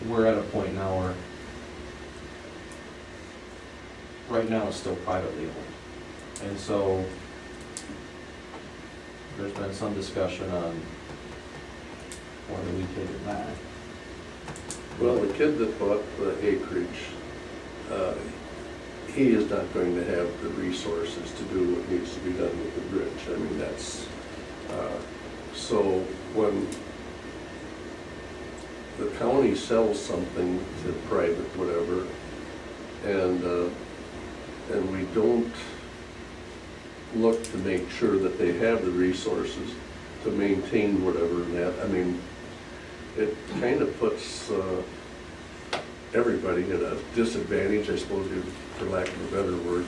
we're at a point now where right now it's still privately owned. And so there's been some discussion on whether we take it back. Well, the kid that bought the acreage, he is not going to have the resources to do what needs to be done with the bridge. I mean, that's, so when the county sells something to private, whatever, and we don't look to make sure that they have the resources to maintain whatever in that, I mean, it kind of puts everybody at a disadvantage, I suppose, for lack of a better word.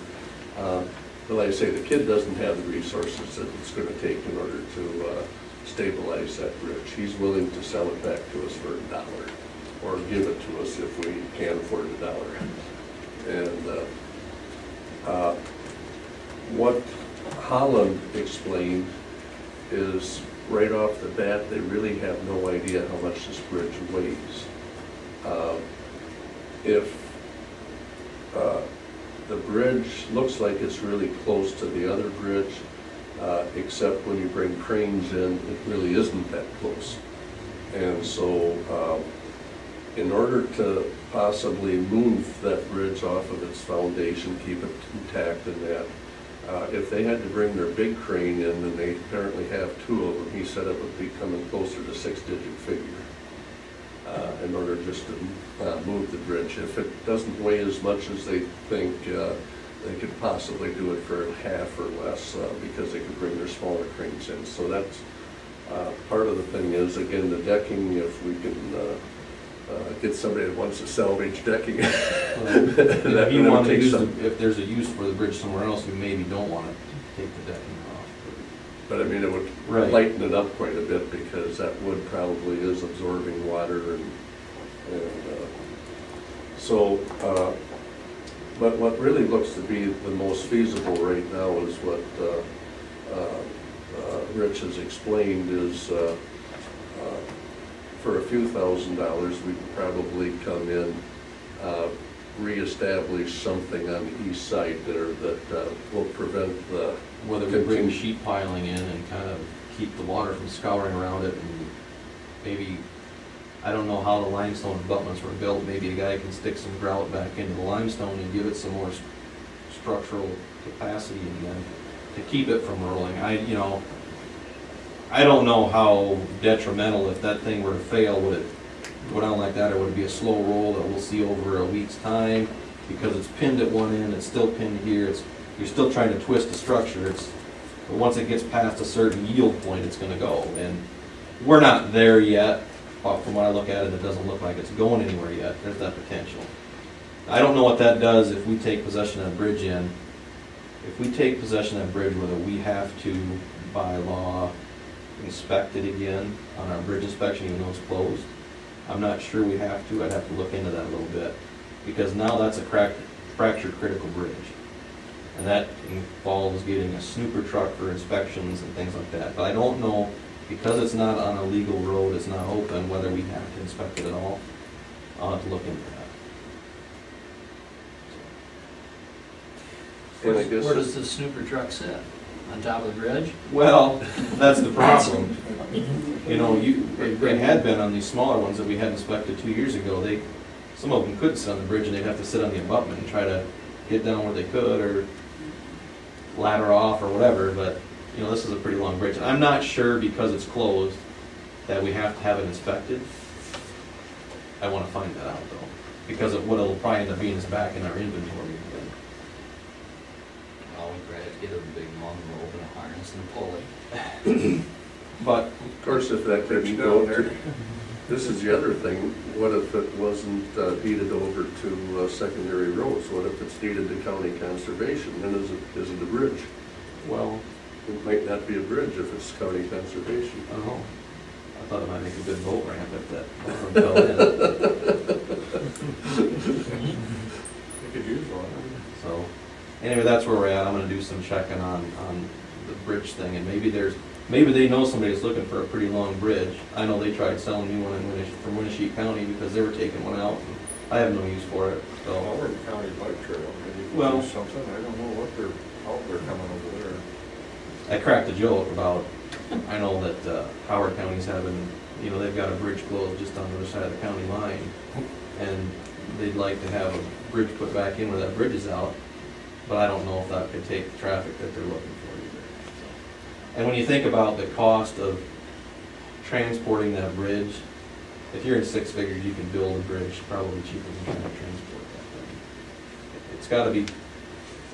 But like I say, the kid doesn't have the resources that it's going to take in order to stabilize that bridge. He's willing to sell it back to us for $1 or give it to us if we can't afford $1. And what Holland explained is right off the bat, they really have no idea how much this bridge weighs. If the bridge looks like it's really close to the other bridge, except when you bring cranes in, it really isn't that close. And so in order to possibly move that bridge off of its foundation, keep it intact and that, if they had to bring their big crane in, and they apparently have 2 of them, he said it would be coming closer to 6-digit figure in order just to move the bridge. If it doesn't weigh as much as they think, they could possibly do it for half or less because they could bring their smaller cranes in. So that's part of the thing is, again, the decking, if we can get somebody that wants to salvage decking. If you want to use if there's a use for the bridge somewhere else, we maybe don't want to take the decking off. But I mean, it would lighten it up quite a bit because that wood probably is absorbing water and so. But what really looks to be the most feasible right now is what Rich has explained is. For a few $1,000s, we could probably come in, reestablish something on the east side there that will prevent the... Whether we bring sheet piling in and kind of keep the water from scouring around it, and maybe, I don't know how the limestone abutments were built, maybe a guy can stick some grout back into the limestone and give it some more structural capacity again to keep it from rolling. I don't know how detrimental, if that thing were to fail, would it go down like that, or would it be a slow roll that we'll see over a week's time? Because it's pinned at one end, it's still pinned here, you're still trying to twist the structure. But once it gets past a certain yield point, it's going to go. And we're not there yet. From what I look at it, it doesn't look like it's going anywhere yet. There's that potential. I don't know what that does if we take possession of that bridge in. If we take possession of that bridge, whether we have to, by law, inspect it again on our bridge inspection even though it's closed. I'm not sure we have to. I'd have to look into that a little bit because now that's a fractured critical bridge, and that involves getting a snooper truck for inspections and things like that. But I don't know, because it's not on a legal road, it's not open, whether we have to inspect it at all. I'll have to look into that. Where does the snooper truck sit? On top of the bridge? Well, that's the problem. It had been on these smaller ones that we had inspected 2 years ago. Some of them could sit on the bridge and they'd have to sit on the abutment and try to get down where they could or ladder off or whatever. But this is a pretty long bridge. I'm not sure because it's closed that we have to have it inspected. I want to find that out though, because what it'll probably end up being is back in our inventory again. Get a big long rope and a harness and a pulley. But of course, if that didn't go there, this is the other thing. What if it wasn't deeded over to secondary roads? What if it's deeded to county conservation? Then is it a bridge? Well, It might not be a bridge if it's county conservation. Oh, I thought it might make a good boat ramp if that fell in. You could use one. So, anyway, that's where we're at. I'm gonna do some checking on the bridge thing, and maybe they know somebody that's looking for a pretty long bridge. I know they tried selling me one from Winnebago County because they were taking one out, and I have no use for it, so. Well, we're the county bike trail, maybe you Well- could do something, I don't know what they're, how they're coming over there. I cracked a joke about, I know that Howard County's having, they've got a bridge closed just on the other side of the county line, and they'd like to have a bridge put back in where that bridge is out, but I don't know if that could take the traffic that they're looking for either. So. And when you think about the cost of transporting that bridge, if you're in six figures, you can build a bridge probably cheaper than trying to transport that thing. It's gotta be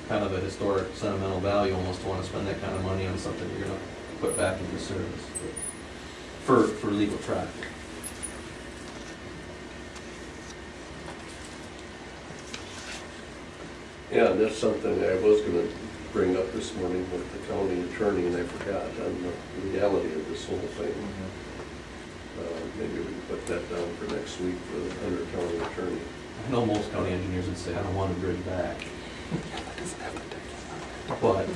kind of a historic, sentimental value almost to want to spend that kind of money on something you're gonna put back into service for legal traffic. Yeah, and that's something I was gonna bring up this morning with the county attorney, and I forgot on the legality of this whole thing. Maybe we can put that down for next week for the under county attorney. I know most county engineers would say, I don't want a bridge back. But,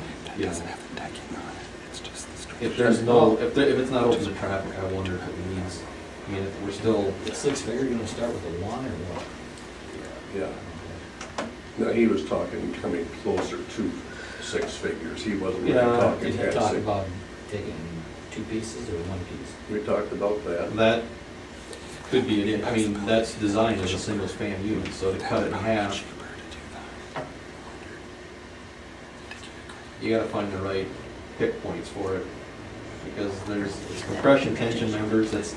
if there's no, if it's not open to traffic, I wonder if it needs, if we're still. It's six figure, you're gonna start with a one or what? Yeah. No, he was talking coming closer to six figures. He wasn't really talking Did you past talk six. about taking two pieces or one piece? We talked about that. That could be it. That's designed as a single span unit, so to cut it in half, you gotta find the right hit points for it, because it's compression tension members, it's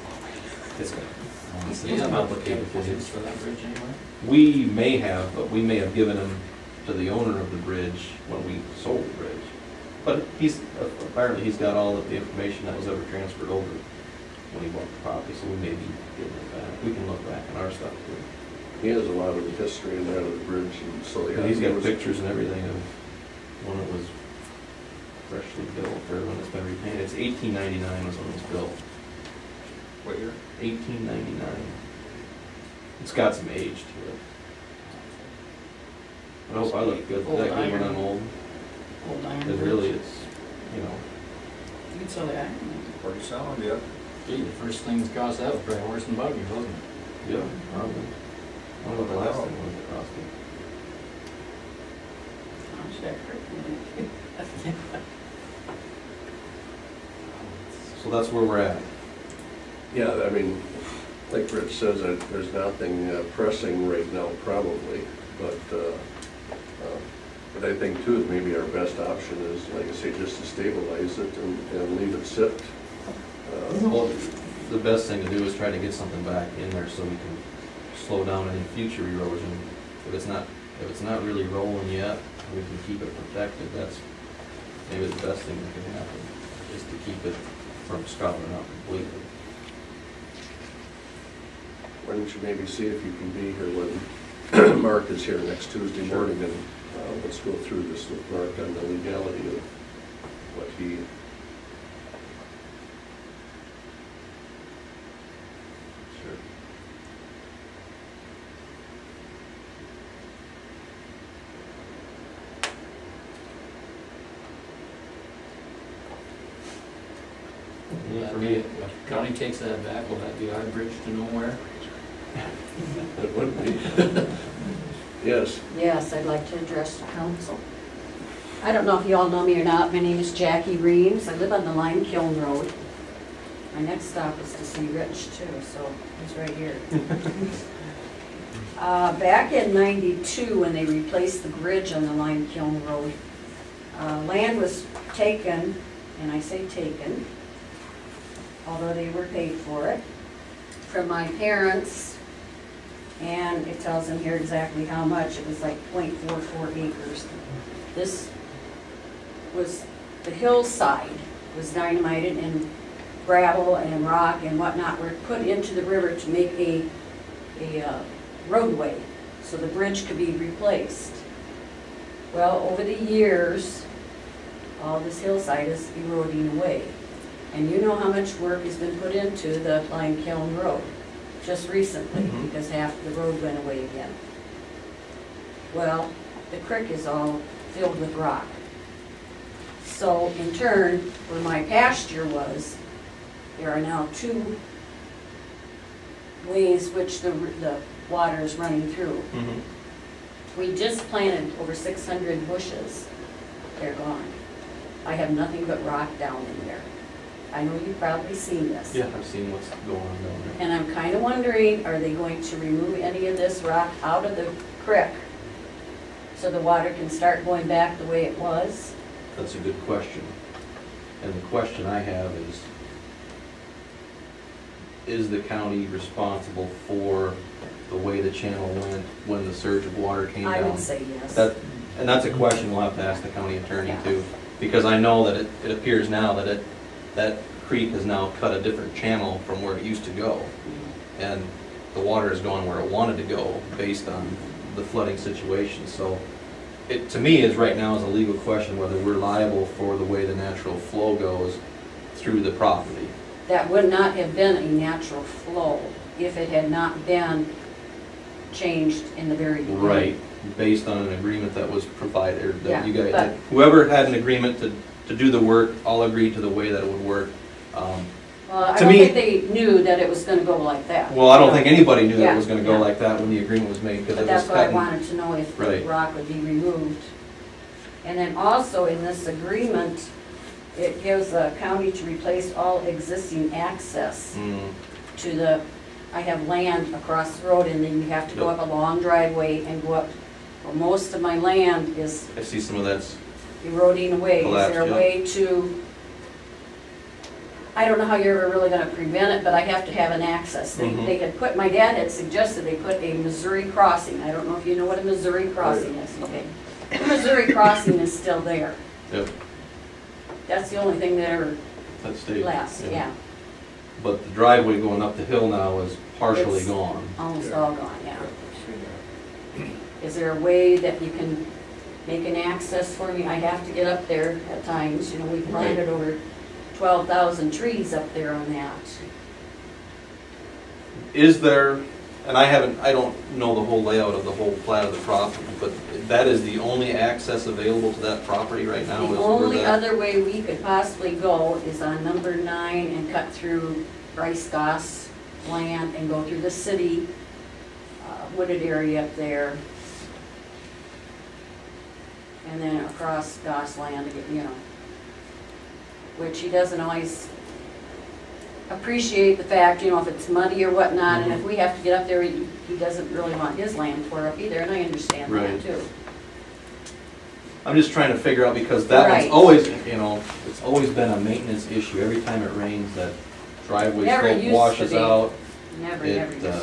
complicated physics. For that bridge anywhere? We may have, but we may have given them to the owner of the bridge when we sold the bridge. But apparently he's got all of the information that was ever transferred over when he bought the property, so we may be getting it back. We can look back in our stuff too. He has a lot of the history in there of the bridge, and so yeah. But he's got pictures and everything of when it was freshly built, or when it's been repainted. It's 1899 was when it was built. What year? 1899. It's got some age to it. I hope I look good, Old that good when iron. I'm old. Old iron. Because really, it's, You can sell the iron. Pretty sound, yeah. Gee, the first thing that cost that was probably horse and buggy, wasn't it? yeah, probably. I don't know what the last thing was that cost me. So that's where we're at. Yeah, like Rich says, there's nothing pressing right now, probably, but I think too, maybe our best option is, like I say, just to stabilize it and leave it sit. Well, the best thing to do is try to get something back in there so we can slow down any future erosion. If it's not really rolling yet, we can keep it protected. That's maybe the best thing that can happen, is to keep it from sprouting up completely. Why don't you maybe see if you can be here when Mark is here next Tuesday morning, and let's go through this with Mark on the legality of what he. Sure. For me, If county takes that back, will that be our bridge to nowhere? It would be. Yes. Yes, I'd like to address the council. I don't know if you all know me or not. My name is Jackie Reams. I live on the Lime Kiln Road. My next stop is to see Rich too, so he's right here. Back in '92, when they replaced the bridge on the Lime Kiln Road, land was taken, and I say taken, although they were paid for it, from my parents. And it tells in here exactly how much. It was like 0.44 acres. This was, the hillside was dynamited, and gravel and rock and whatnot were put into the river to make a roadway so the bridge could be replaced. Well, over the years, all this hillside is eroding away. And you know how much work has been put into the Lime Kiln Road just recently, Mhm. because half the road went away again. Well, the creek is all filled with rock. So in turn, where my pasture was, there are now 2 ways which the water is running through. Mhm. We just planted over 600 bushes. They're gone. I have nothing but rock down in there. I know you've probably seen this. Yeah, I've seen what's going on down there. And I'm kind of wondering, are they going to remove any of this rock out of the creek so the water can start going back the way it was? That's a good question. And the question I have is the county responsible for the way the channel went when the surge of water came down? I would say yes. And that's a question we'll have to ask the county attorney Yeah. too. Because I know that it appears now that that creek has now cut a different channel from where it used to go. And the water is going where it wanted to go based on the flooding situation. So it, to me, is right now is a legal question whether we're liable for the way the natural flow goes through the property. That would not have been a natural flow if it had not been changed in the very beginning. Right, based on an agreement that was provided, or that you Yeah, guys, but- whoever had an agreement to do the work, all agreed to the way that it would work. Well, I To don't me- think they knew that it was gonna go like that. Well, I don't think anybody knew that Yeah, it was gonna go yeah. like that when the agreement was made, because But it was that's why I cut. wanted to know if the Right. rock would be removed. And then also in this agreement, it gives the county to replace all existing access to the, I have land across the road, and then you have to go Yep. up a long driveway and go up. Well, most of my land is I see some of that's, eroding away. Collapsed, Is there a yeah. way to, I don't know how you're ever really gonna prevent it, but I have to have an access. Mhm. They had put, my dad had suggested they put a Missouri crossing. I don't know if you know what a Missouri crossing is, okay? The Missouri crossing is still there. yep, That's the only thing that ever that stayed. lasts, yeah. But the driveway going up the hill now is partially It's- gone. Almost all gone, yeah. Is there a way that you can make an access for me? I have to get up there at times, you know, we planted over 12,000 trees up there on that. Is there, and I don't know the whole layout of the whole plat of the property, but that is the only access available to that property right now? The is where only that- other way we could possibly go is on number 9 and cut through Bryce Goss land and go through the city wooded area up there. And then across Goss land, you know, which he doesn't always appreciate the fact, you know, if it's muddy or whatnot, and if we have to get up there, he doesn't really want his land tore up either, and I understand that Right. too. I'm just trying to figure out, because that one's Right. always, you know, it's always been a maintenance issue. Every time it rains, that driveway Never slope used to washes be. out. Never It, used to be.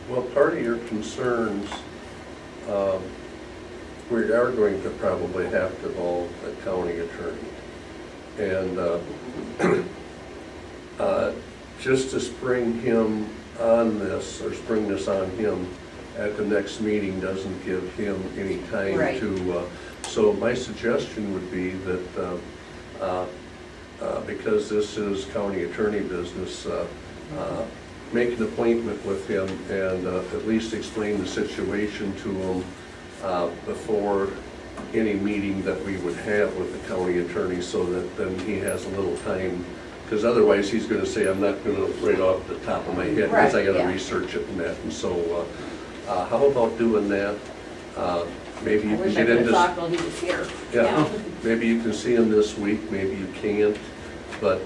Well, part of your concerns, we are going to probably have to involve a county attorney. And just to spring him on this, or spring this on him at the next meeting doesn't give him any time Right. to, so my suggestion would be that, because this is county attorney business, make an appointment with him and at least explain the situation to him before any meeting that we would have with the county attorney, so that then he has a little time, because otherwise he's going to say, I'm not going to right off the top of my head, because I Right, got to yeah. research it and that. And so how about doing that? Maybe I you can wish I get could have into... talked while he was here. Yeah, maybe you can see him this week, maybe you can't, but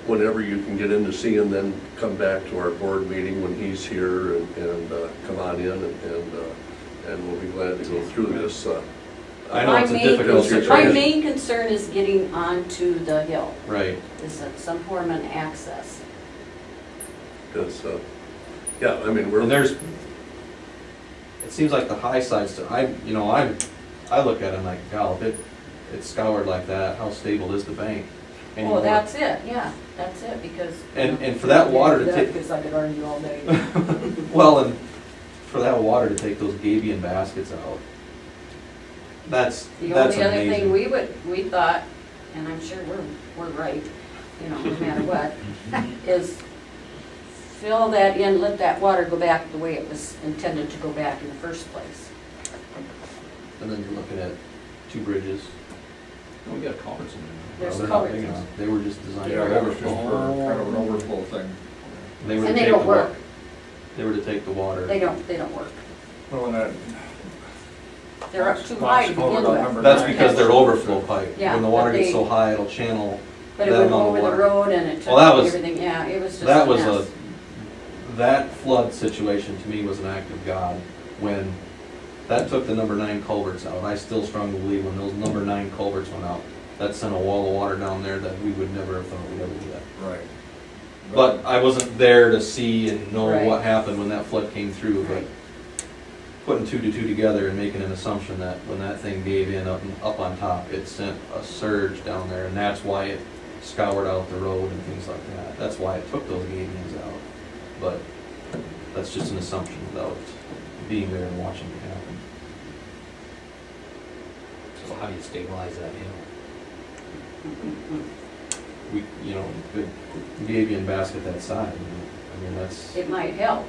whenever you can get in to see him, then come back to our board meeting when he's here and come on in and we'll be glad to go through this. I know My it's a main difficult concern- situation. My main concern is getting onto the hill, Right. is some form of access. Because, yeah, I mean, And there's, it seems like the high sides, I look at it and like, God, if it's scoured like that, how stable is the bank anymore? Well, that's it, yeah, that's it, because. And for that water to take- Because I could argue all day. Well, and for that water to take those gabion baskets out, That's The only other amazing. thing we thought, and I'm sure we're right, you know, no matter what, is fill that in, let that water go back the way it was intended to go back in the first place. And then you're looking at 2 bridges. We got culverts in there. There's Well, they're not culverts. big enough. They were just designed. Yeah, for that was just overflow. for kind of an overflow thing. They were to And they take don't the work. wa- They were to take the water. They don't work. Well, and that. They're up too high to begin with. That's because they're overflow pipe. Yeah, When the water but gets they- so high, it'll channel. But it that went amount of over the water. road and it took Well, that was- everything, yeah, it was just a That was mess. that flood situation to me was an act of God. When that took the number 9 culverts out, I still strongly believe when those number 9 culverts went out, that sent a wall of water down there that we would never have thought we'd ever do that. Right. But I wasn't there to see and know Right. what happened when that flood came through, but Right. putting 2 to 2 together and making an assumption that when that thing gave in up on top, it sent a surge down there, and that's why it scoured out the road and things like that. That's why it took those gauges out. But that's just an assumption without being there and watching it happen. So how do you stabilize that hill? We, good Gabion basket that side. I mean, that's. It might help.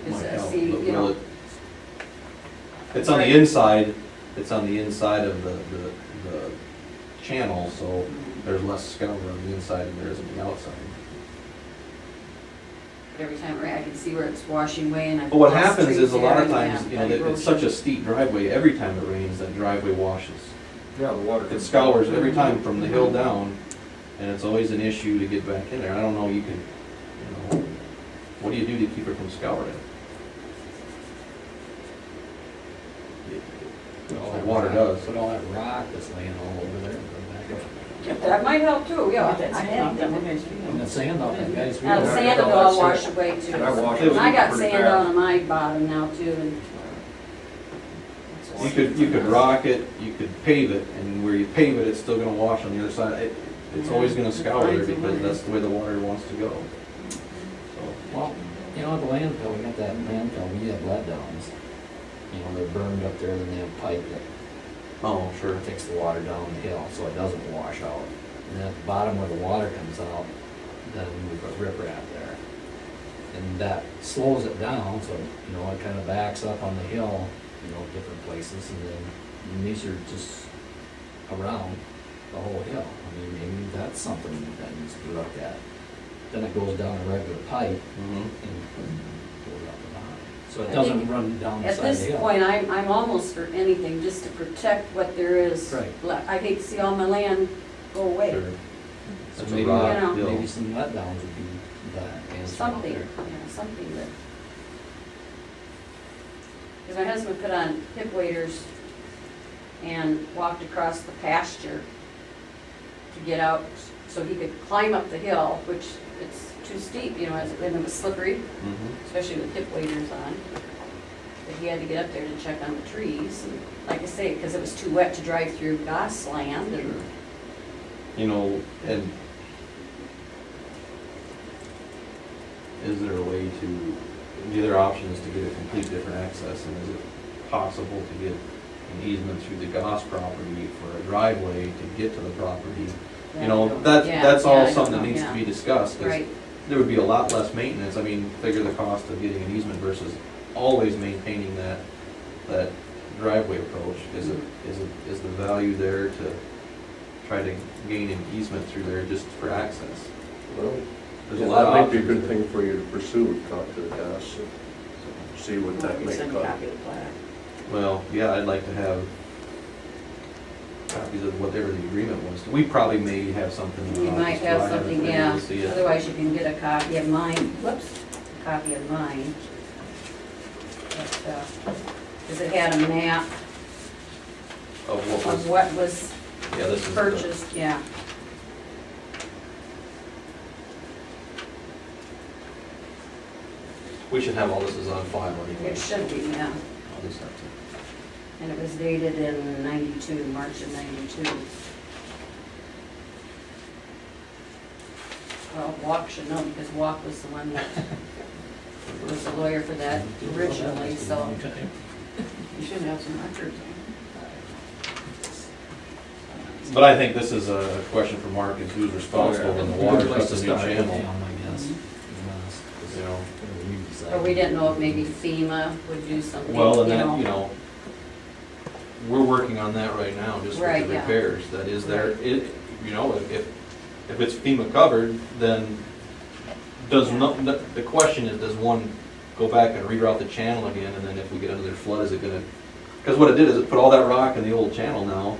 Is might that, help, see, but you know, it's on the inside, it's on the inside of the channel, so there's less scour on the inside than there is on the outside. every time I can see where it's washing away and I've. But what lost happens trees is a lot of there, times, yeah, it's such a steep driveway, every time it rains, that driveway washes. Yeah, the water. It scours every time from the hill down, and it's always an issue to get back in there. I don't know, what do you do to keep it from scouring? The water does. Put all that rock that's laying all over there and put it back up. That might help too, yeah. Get that sand off that one guy's And field. the sand off that guy's Now, the wheel. sand will all wash away too. That washes And I got pretty sand bad. on my bottom now too, and. You could rock it, you could pave it, and where you pave it, it's still gonna wash on the other side. It's always gonna scour there because that's the way the water wants to go. So, Well, at the landfill, we got that landfill, we have lead downs. They're burned up there, then they have pipe that oh, sure. takes the water down the hill, so it doesn't wash out. And then at the bottom where the water comes out, then we put riprap there. And that slows it down, so, it kind of backs up on the hill, different places, and then these are just around the whole hill. Maybe that's something that needs to be looked at. Then it goes down a regular pipe Mhm. and goes up the bottom. So it I doesn't think run down the At side of the this hill. point, I'm almost for anything, just to protect what there is. Right. I hate to see all my land go away. Sure. So That's a maybe, rock hill. maybe some letdowns would be the answer out Something, there. something that. Because my husband put on hip waders and walked across the pasture to get out so he could climb up the hill, which it's too steep, and it was slippery, Mhm. especially with hip waders on. But he had to get up there to check on the trees, and like I say, because it was too wet to drive through Goss land, and And is there a way to, the other option is to get a complete different access, and is it possible to get an easement through the Goss property for a driveway to get to the property? That's all something that needs to be discussed, 'cause right. there would be a lot less maintenance. Figure the cost of getting an easement versus always maintaining that driveway approach. Is the value there to try to gain an easement through there just for access? Well, There's a lot of that might be a options good there. thing for you to pursue, talk to the guys, see what that may Send a cost. copy of the plat. Well, yeah, I'd like to have copies of whatever the agreement was. We probably may have something. in the You office, might too. have I haven't something, been able yeah. to see it. Otherwise, you can get a copy of mine, whoops, a copy of mine. Because it had a map Of what of was, what was yeah, this is. purchased, yeah. We should have all this is on file anyway. It should be, yeah. I'll just have to. And it was dated in '92, March of '92. Well, Walk should know, because Walk was the one that was the lawyer for that originally, so. You should have some records. But I think this is a question for Mark, is who's responsible when the water cuts a new channel. I guess. You know. Or we didn't know if maybe FEMA would do something, Well, and that, you know, we're working on that right now, just with Right, the yeah. repairs. That is there, it, you know, if it's FEMA covered, then does not, the question is, does one go back and reroute the channel again, and then if we get another flood, is it gonna, because what it did is it put all that rock in the old channel now,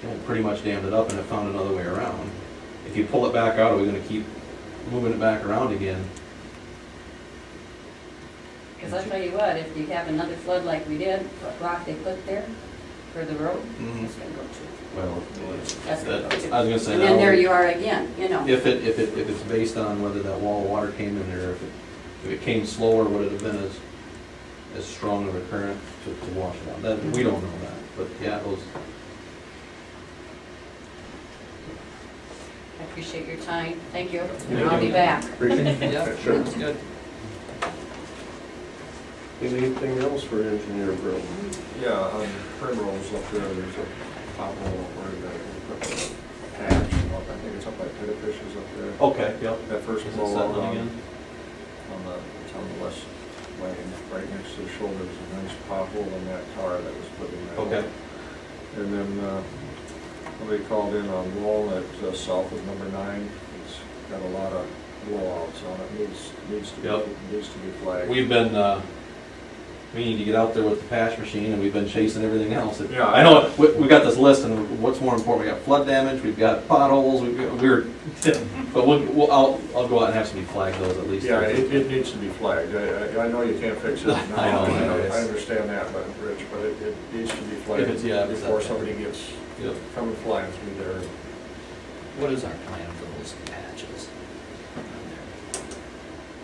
and it pretty much dammed it up and it found another way around. If you pull it back out, are we gonna keep moving it back around again? because I'll tell you what, if you have another flood like we did, what rock they put there for the road, Mhm. it's gonna go too. Well, That's gonna go that, too. I was gonna say And then now, there you are again, you know. if it's based on whether that wall of water came in there, if it came slower, would it have been as strong of a current to wash it out? That, we don't know that, but yeah, those, I appreciate your time, thank you, Thank and I'll be you. back. Yeah, Sure. that's good. Anything else for Engineer Brill? Yeah, on Primrose up there, there's a pothole where the patch, I think it's up by Pittifish's up there. okay, yep. That first Is it blowout settling on, again? it's on the west lane, right next to the shoulder, there's a nice pothole in that car that was put in there. Okay. And then, somebody called in on Walnut, south of number 9, it's got a lot of blowouts on it, needs to be flagged. We've been, we need to get out there with the patch machine, and we've been chasing everything else. Yeah. I know, we got this list, and what's more important, we got flood damage, we've got potholes, but I'll go out and have somebody flag those at least. Yeah, it needs to be flagged. I know you can't fix it now. I know, I understand that, but Rich, but it needs to be flagged If it's before that somebody bad. gets Yep. coming flying through there. What is our plan for those patches?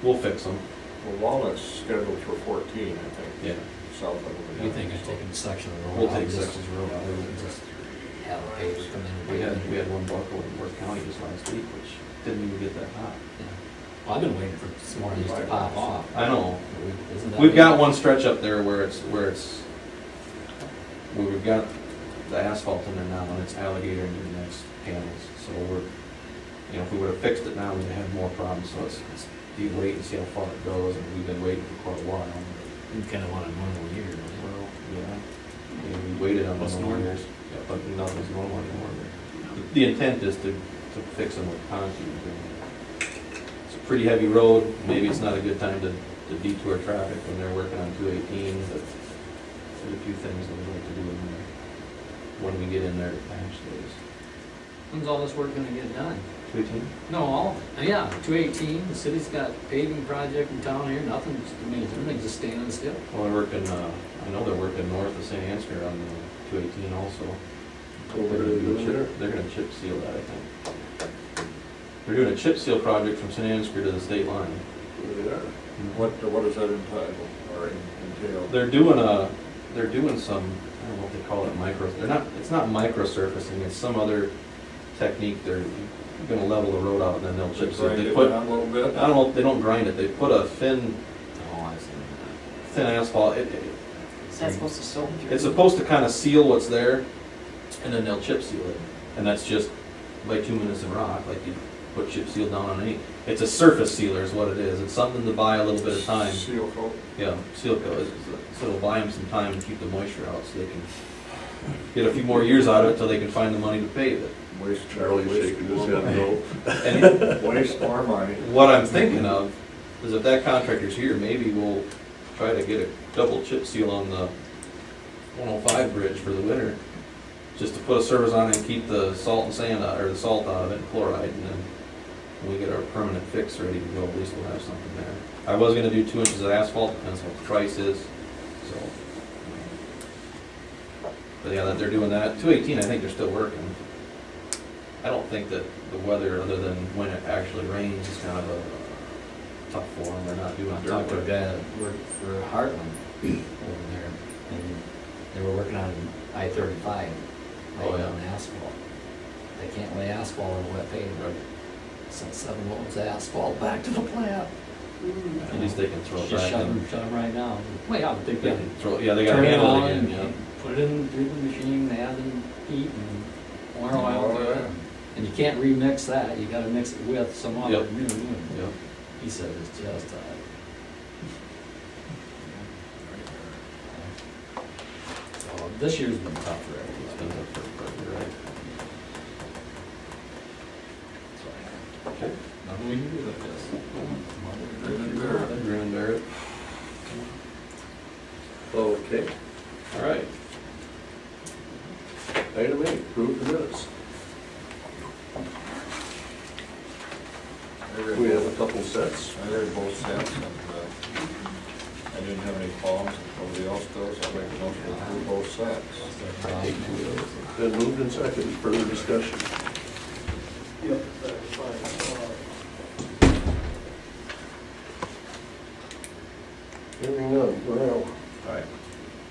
We'll fix them. Well, Walnut's scheduled for 14, I think. Yeah. South of it. You think I'd take a section of the road? We'll out, take just- sections of road out. Just have a paver come in and We do it. had one buckle in Worth County this last week, which didn't even get that hot. Yeah. Well, I've been waiting for some more of these to pop off. I know. Isn't that We've got big? one stretch up there where we've got the asphalt in there now, and it's alligator into the next panels. So if we would have fixed it now, we'd have had more problems. So it's you wait and see how far it goes, and we've been waiting for quite a while. You kind of want a normal year, don't you? Well, yeah, we waited on What's those normal? years, yeah, but nothing's normal anymore. The intent is to fix them with concrete. It's a pretty heavy road, maybe it's not a good time to detour traffic when they're working on 218, but there's a few things that we'd like to do in there when we get in there to patch those. When's all this work gonna get done? 218? No, yeah, 218, the city's got paving project in town here, nothing's, everything's just standing still. Well, they're working, I know they're working north of St. Ansgar on the 218 also. What are they doing there? They're gonna chip seal that, I think. They're doing a chip seal project from St. Ansgar to the state line. Where they are? What does that entitle, or entail? They're doing some, I don't know what they call it, it's not micro surfacing, it's some other technique. They're gonna level the road out and then they'll chip seal. Grind They it put, down a little bit? I don't know, they don't grind it, they put a thin Oh, I see. asphalt. That's supposed to soak through. It's supposed to kind of seal what's there, and then they'll chip seal it. And that's just bituminous and rock, like you put chip seal down on any. It's a surface sealer is what it is. It's something to buy a little bit of time. Seal coat? Yeah, seal coat. So it'll buy them some time and keep the moisture out so they can get a few more years out of it until they can find the money to pave it. Waste, Charlie's shaking his head no. And waste more money. what I'm thinking of is if that contractor's here, maybe we'll try to get a double chip seal on the 105 bridge for the winter, just to put a surface on it and keep the salt and sand out, or the salt out of it and chloride, and then when we get our permanent fix ready to go, at least we'll have something there. I was gonna do 2 inches of asphalt, depends what the price is, so. But yeah, that they're doing that. 218, I think they're still working. I don't think that the weather, other than when it actually rains, is kind of a tough for them. They're not doing I dirt talked to a work. guy that worked for Heartland over there, and they were working on I-35, laying down asphalt. They can't lay asphalt on wet pavement. Right. Sent 7 loads of asphalt back to the plant. At least they can throw it Just back shut in. them right now. Well, yeah, but they They can can throw, yeah, they got turn to it handle on it again, and yeah. put it in through the machine, add in heat, and oil to it. And you can't remix that, you gotta mix it with some other Yep. new. Yep. He said it's just, so this year's been tough for It's been everybody. tough for everybody, you're right. So, nothing we can do with this. Grin and bear it. Grin and bear it. Okay. All right. Item 8, approve the minutes. We have a couple sets. I read both sets, and I didn't have any qualms. If nobody else does, I'll make a motion to approve both sets. Been moved and seconded, further discussion. Hearing none, Marreel. Aye.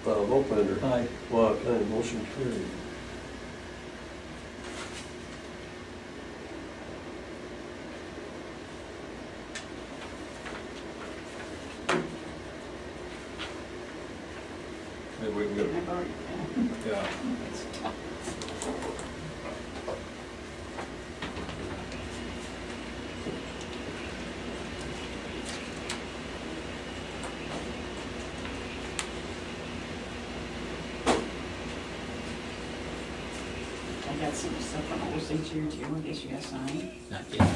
Volklander. Aye. Walk, aye, motion carried. Maybe we can get, I've already, yeah. I got some stuff on OSH here too, I guess you guys signed. Not yet.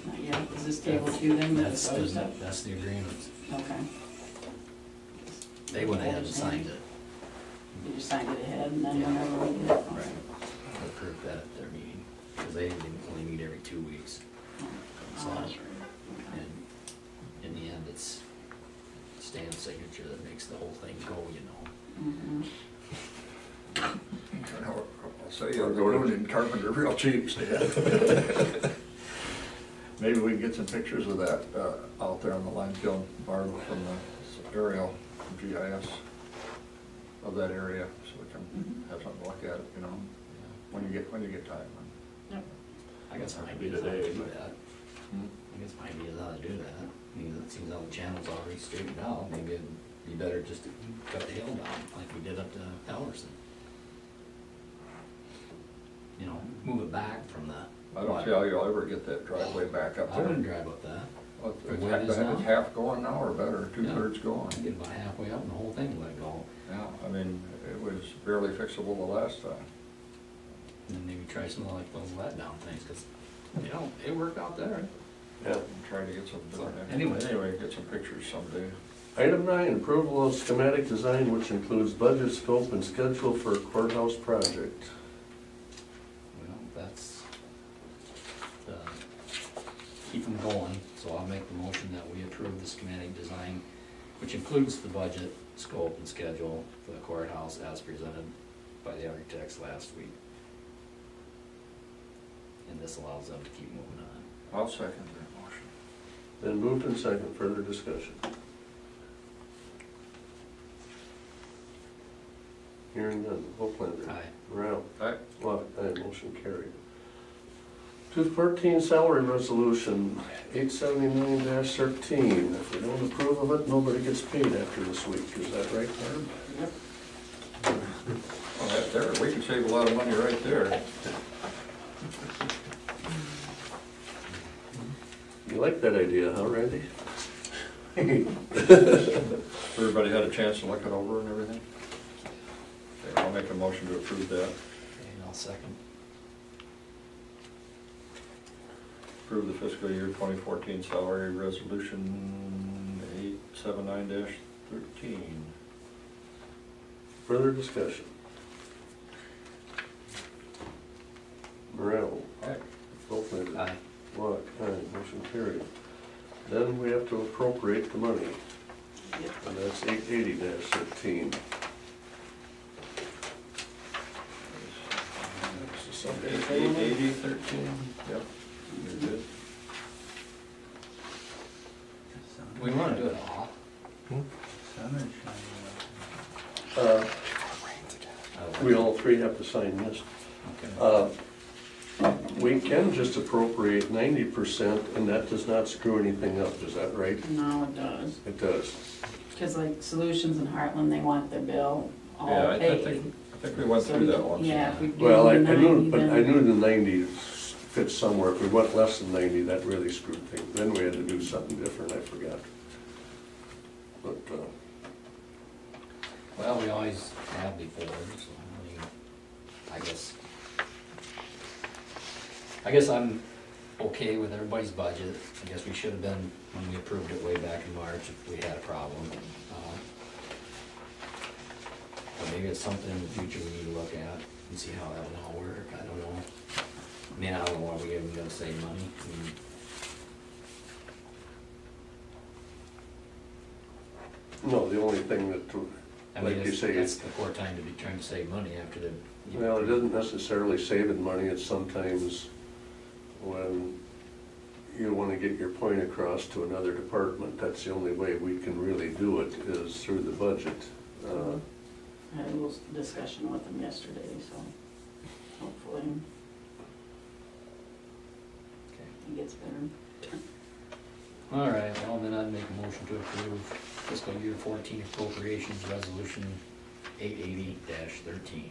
Not yet, is this table two then with That's the other the, stuff? that's the agreement. Okay. They went ahead and signed it. You just signed it ahead and then Yeah. whenever we get it. Right. They approved that at their meeting, because they only meet every 2 weeks. Oh, So, that's right. and in the end, it's Stan's signature that makes the whole thing go, you know. Mhm. I'll say you're going in Carpenter real cheap, Stan. Maybe we can get some pictures of that out there on the line kiln, borrowed from the aerial GIS of that area, so we can have something to look at it, you know, when you get time. Yep. I got some Might be ideas how to today, do but- that. I got some ideas how to do that. I mean, it seems all the channels already straightened out, maybe it'd be better just to cut the hill down, like we did up to Ellerson. You know, move it back from the. I don't see how you'll ever get that driveway back up I there. wouldn't drive up that. Well, The way it is now? It's half going now or better, two-thirds going. I get about halfway up and the whole thing let go. Yeah, I mean, it was barely fixable the last time. And then maybe try some of like those let down things, cause, you know, it worked out there. Yeah. Try to get some, Anyway. get some pictures someday. Item 9, approval of schematic design, which includes budget, scope, and schedule for courthouse project. Well, that's, keep them going, so I'll make the motion that we approve the schematic design, which includes the budget, scope, and schedule for the courthouse as presented by the architects last week. And this allows them to keep moving on. I'll second that motion. Then moved and second, further discussion. Hearing none, Volklander. Aye. Marreel. Aye. Walk, aye, motion carried. 214 salary resolution, 879-13. If we don't approve of it, nobody gets paid after this week. Is that right, Barb? Yep. Well, that there, we can save a lot of money right there. You like that idea, huh, Randy? Everybody had a chance to look it over and everything? Okay, I'll make a motion to approve that. And I'll second. Approve the fiscal year 2014 salary resolution 879-13. Further discussion. Marreel. Aye. Volklander. Aye. Walk, aye, motion carried. Then we have to appropriate the money, Yep. and that's 880-13. Something 880-13, yep. You're good. We wanna do it all. We all three have to sign this. Okay. We can just appropriate 90%, and that does not screw anything up, is that right? No, it does. It does. Cause like Solutions in Heartland, they want their bill Yeah, all I paid. think think we went through that once. Yeah, if we do Well, I the knew, 90, but then- I knew the 90 fits somewhere. If we went less than 90, that really screwed things. Then we had to do something different, I forgot. But, Well, we always have before, so, I mean, I guess I'm okay with everybody's budget. I guess we should have been when we approved it way back in March if we had a problem. But maybe it's something in the future we need to look at and see how that will all work. I don't know. I mean, I don't know why we even gonna save money. I mean, no, the only thing that, I mean, like you say, that's the poor time to be trying to save money after the. well, it isn't necessarily saving money. It's sometimes when you want to get your point across to another department, that's the only way we can really do it is through the budget. I had a little discussion with them yesterday, so hopefully Okay. it gets better. All right, well, then I'd make a motion to approve fiscal year 14 appropriations resolution 880-13.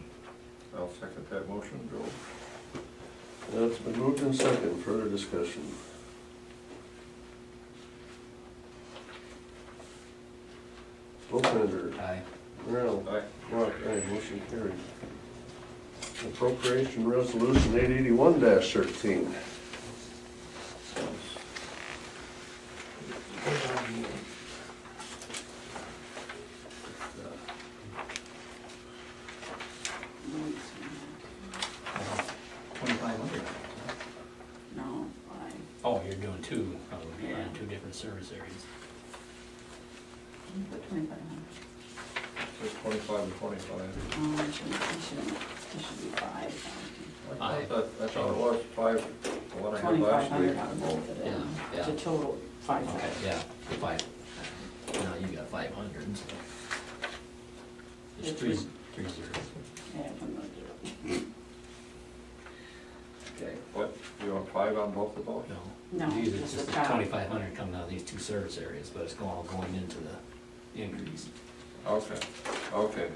I'll second that motion, Joe. That's been moved in second. Further discussion. Volkmander. Aye. Marreel. Aye. Rock, aye, motion carried. Appropriation resolution 881-13. $2,500. No, I, Oh, you're doing two, you're Yeah. on two different service areas. put 2,500. It's 25 and 25. Oh, it should be 5,000. I thought it was 5, the one I had last 2,500 week. out of both of them. Yeah, It's a yeah. total Okay, 5,000. yeah, the five. Now you got 500, so. There's It's three just- zeros. Yeah, I'm gonna do it. Okay. What, you want 5 on both of those? No. No, These are just just the the top. 2,500 coming out of these two service areas, but it's all going into the increase. Okay,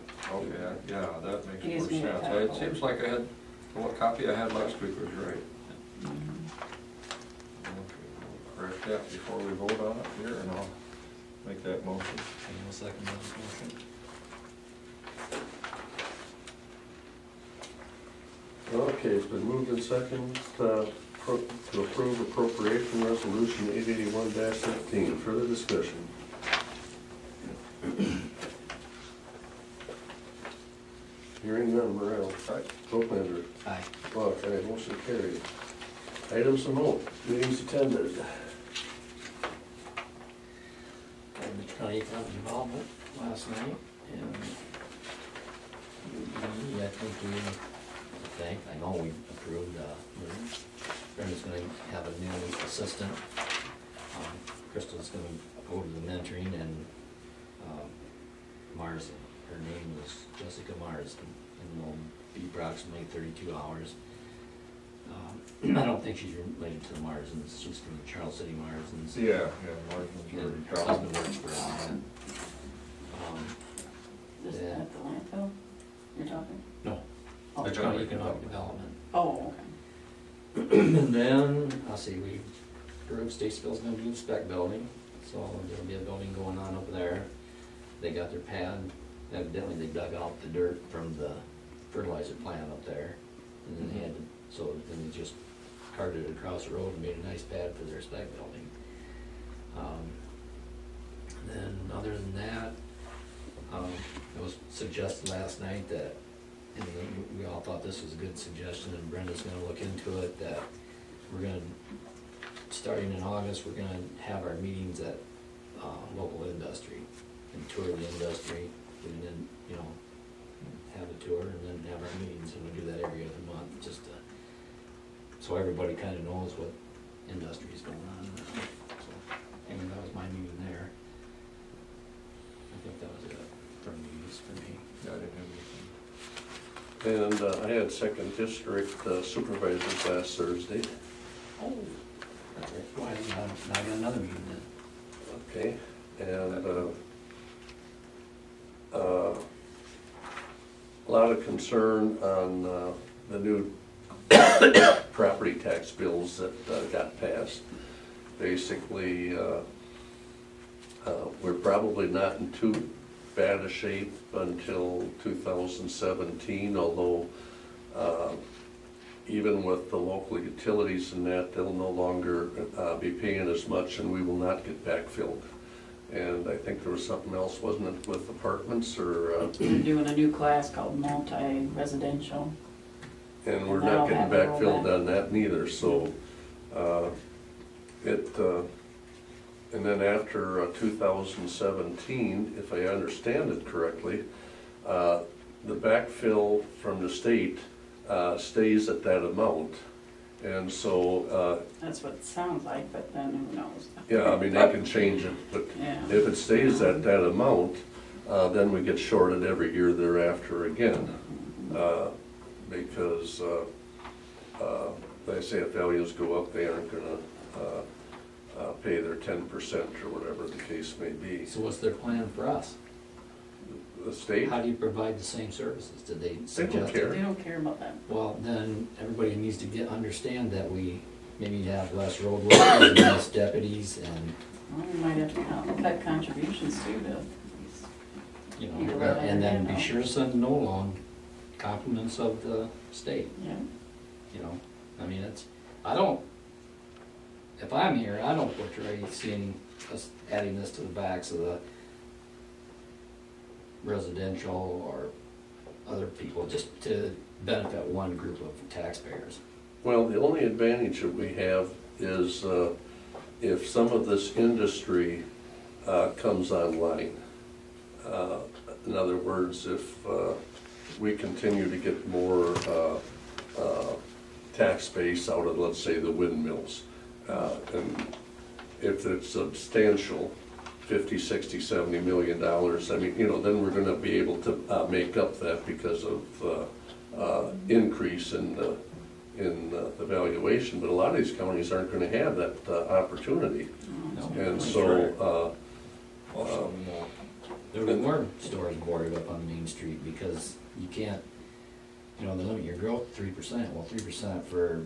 yeah, that makes Gives more me a sense. typo. It seems like I had, what copy I had last week was right. Mhm. Okay, we'll correct that before we vote on it here, and I'll make that motion. Any more second on this motion? Okay, it's been moved in second to approve appropriation resolution 881-13. Further discussion. Hearing none, Marreel. Aye. Volkmander. Aye. Rock, aye, motion carried. Items of note, meetings attended. Had the county economic development last night, and I know we approved, Brenda's gonna have a new assistant. Crystal's gonna go to the mentoring, and Mars, her name was Jessica Mars, and will be approximately 32 hours. I don't think she's related to the Marsens, she's from the Charles City Marsens. Yeah, Martin's And word. her husband works for Valent. This is Yeah. at the landfill you're talking? No, Oh, County Economic Development. Oh, okay. And then, I'll see, we approved Statesville's gonna do the spec building, so there'll be a building going on over there. They got their pad, evidently they dug out the dirt from the fertilizer plant up there. And then they had to, so then they just carted it across the road and made a nice pad for their spec building. Then, other than that, it was suggested last night that, and we all thought this was a good suggestion, and Brenda's gonna look into it, that we're gonna, starting in August, we're gonna have our meetings at local industry, and tour the industry, and then, have a tour, and then have our meetings, and we do that every other month, just to, so everybody kinda knows what industry is going on. So, anyway, that was my meeting there. I think that was it for meetings for me. Yeah, I didn't have anything. And I had second district supervisors last Thursday. Oh, that's right. Why, now I got another meeting then. Okay, and lot of concern on the new property tax bills that got passed. Basically, we're probably not in too bad a shape until 2017, although even with the local utilities and that, they'll no longer be paying as much, and we will not get backfilled. And I think there was something else, wasn't it, with apartments or? They're doing a new class called multi-residential. And we're not getting backfilled on that neither, so and then after 2017, if I understand it correctly, the backfill from the state stays at that amount. And so That's what it sounds like, but then who knows? yeah, I mean, they can change it, but Yeah. if it stays at that amount, then we get shorted every year thereafter again. Because they say if values go up, they aren't gonna pay their 10% or whatever the case may be. So what's their plan for us? The state, How do you provide the same services? Did they don't suggest? care. They don't care about that. Well, then everybody needs to understand that we maybe have less road workers and less deputies and, Well, we might have to cut contributions too to, you know, Either way, and then yeah. be sure to send no along compliments of the state, yeah. you know? I mean, if I'm here, I don't portray seeing us adding this to the backs of the residential or other people just to benefit one group of taxpayers. Well, the only advantage that we have is if some of this industry comes online. In other words, if we continue to get more tax base out of, let's say, the windmills, and if it's substantial, 50, 60, 70 million dollars, I mean, you know, then we're gonna be able to make up that because of increase in the valuation, but a lot of these counties aren't gonna have that opportunity. No. And so, Also, There were more stores boarded up on Main Street because you can't, you know, they limit your growth to 3%. Well, 3% for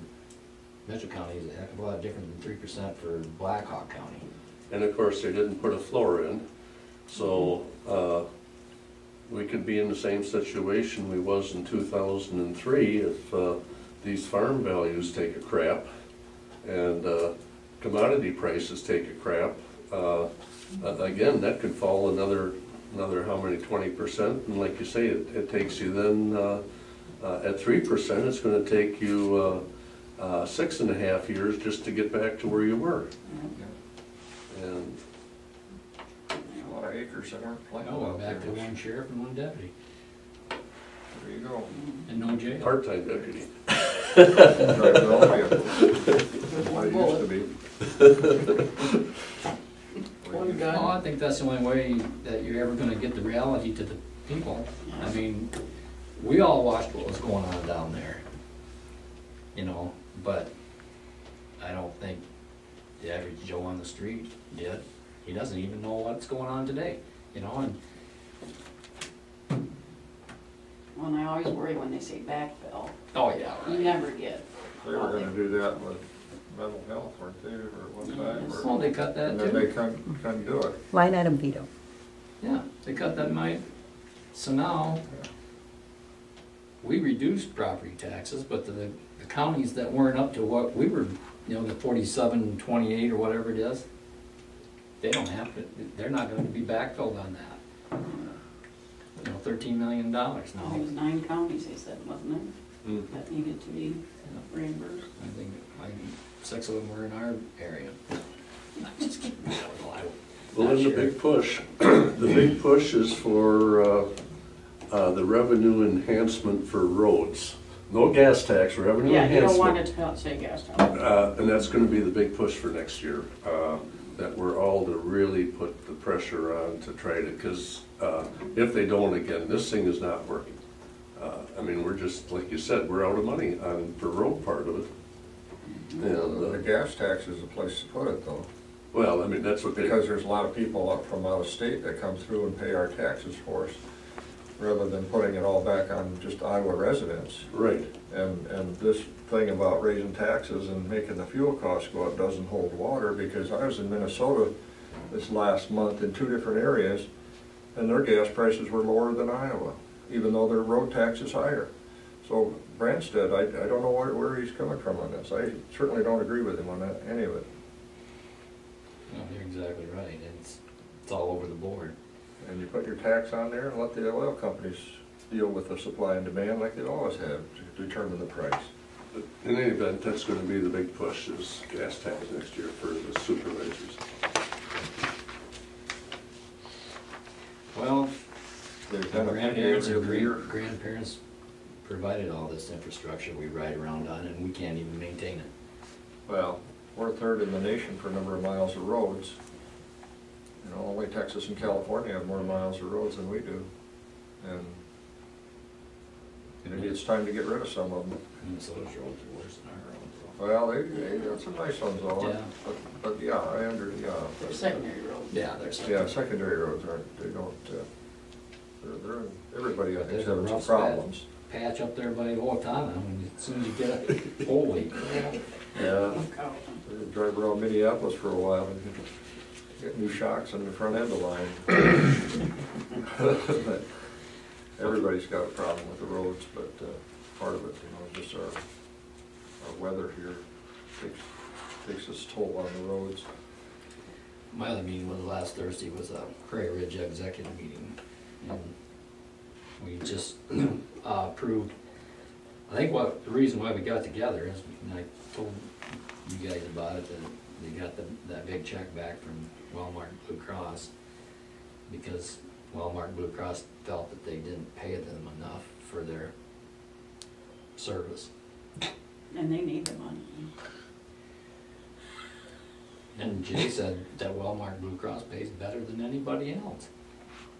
Mitchell County is a heck of a lot different than 3% for Blackhawk County. and of course, they didn't put a floor in, so we could be in the same situation we was in 2003 if these farm values take a crap and commodity prices take a crap. Again, that could fall another how many, 20%, and like you say, it takes you then at 3%, it's going to take you 6.5 years just to get back to where you were. And a lot of acres that aren't planted Oh, out back to there. one sheriff and one deputy, There you go. and no jail. part-time deputy. Drive their own vehicle. What it used to be. One Well, I gun. think that's the only way that you're ever gonna get the reality to the people. I mean, we all watched what was going on down there, you know, but I don't think the average Joe on the street did. He doesn't even know what's going on today, you know, and, Well, and I always worry when they say backfill. oh, yeah, You right. never get. They were gonna do that with mental health, weren't they, or one time? or- Well, they cut that And then they too. couldn't do it. Line item veto. Yeah, they cut that might, so now, we reduced property taxes, but the counties that weren't up to what we were, you know, the 4728 or whatever it is, they don't have to, they're not gonna be backfilled on that. You know, $13 million It was now. 9 counties, they said, wasn't it? Mm. That needed to be reimbursed. I think 6 of them were in our area. I'm just kidding. Well, then the big push, the big push is for the revenue enhancement for roads. No gas tax, revenue Yeah, you don't enhancement. want it to say gas tax. And that's gonna be the big push for next year, that we're all to really put the pressure on to try to, because if they don't, again, this thing is not working. I mean, we're just, like you said, we're out of money on the road part of it. The And, gas tax is the place to put it, though, well, I mean, that's what they. because there's a lot of people up from out of state that come through and pay our taxes for us. rather than putting it all back on just Iowa residents. Right. And this thing about raising taxes and making the fuel costs go up doesn't hold water, because I was in Minnesota this last month in 2 different areas, and their gas prices were lower than Iowa, even though their road tax is higher. So Branstad, I don't know where he's coming from on this. I certainly don't agree with him on that, any of it. No, you're exactly right. It's all over the board. And you put your tax on there and let the oil companies deal with the supply and demand like they always have to determine the price. In any event, that's going to be the big push, is gas tax next year for the supervisors. Well, They've the done a grandparents and every year. grandparents provided all this infrastructure we ride around on, and we can't even maintain it. Well, we're 3rd in the nation for number of miles of roads. You know, only Texas and California have more miles of roads than we do. And maybe it's time to get rid of some of them. Minnesota's roads are worse than our roads. Well, they got some nice ones though. Yeah. But yeah, I under, yeah. They're secondary roads. Yeah, there's some. Yeah, secondary roads aren't, they don't, they're, everybody I But think's there's a having some rough problems. patch up there by Owatonna, and as soon as you get it, holy. Yeah. Okay. We drive around Minneapolis for a while and get new shocks on the front end of the line. But everybody's got a problem with the roads, but part of it, you know, just our weather here takes its toll on the roads. My other meeting was last Thursday, was a Prairie Ridge executive meeting, and we just approved, I think the reason why we got together is, and I told you guys about it, that they got that big check back from Walmart Blue Cross, because Walmart Blue Cross felt that they didn't pay them enough for their service. And they need the money. And Jay said that Walmart Blue Cross pays better than anybody else.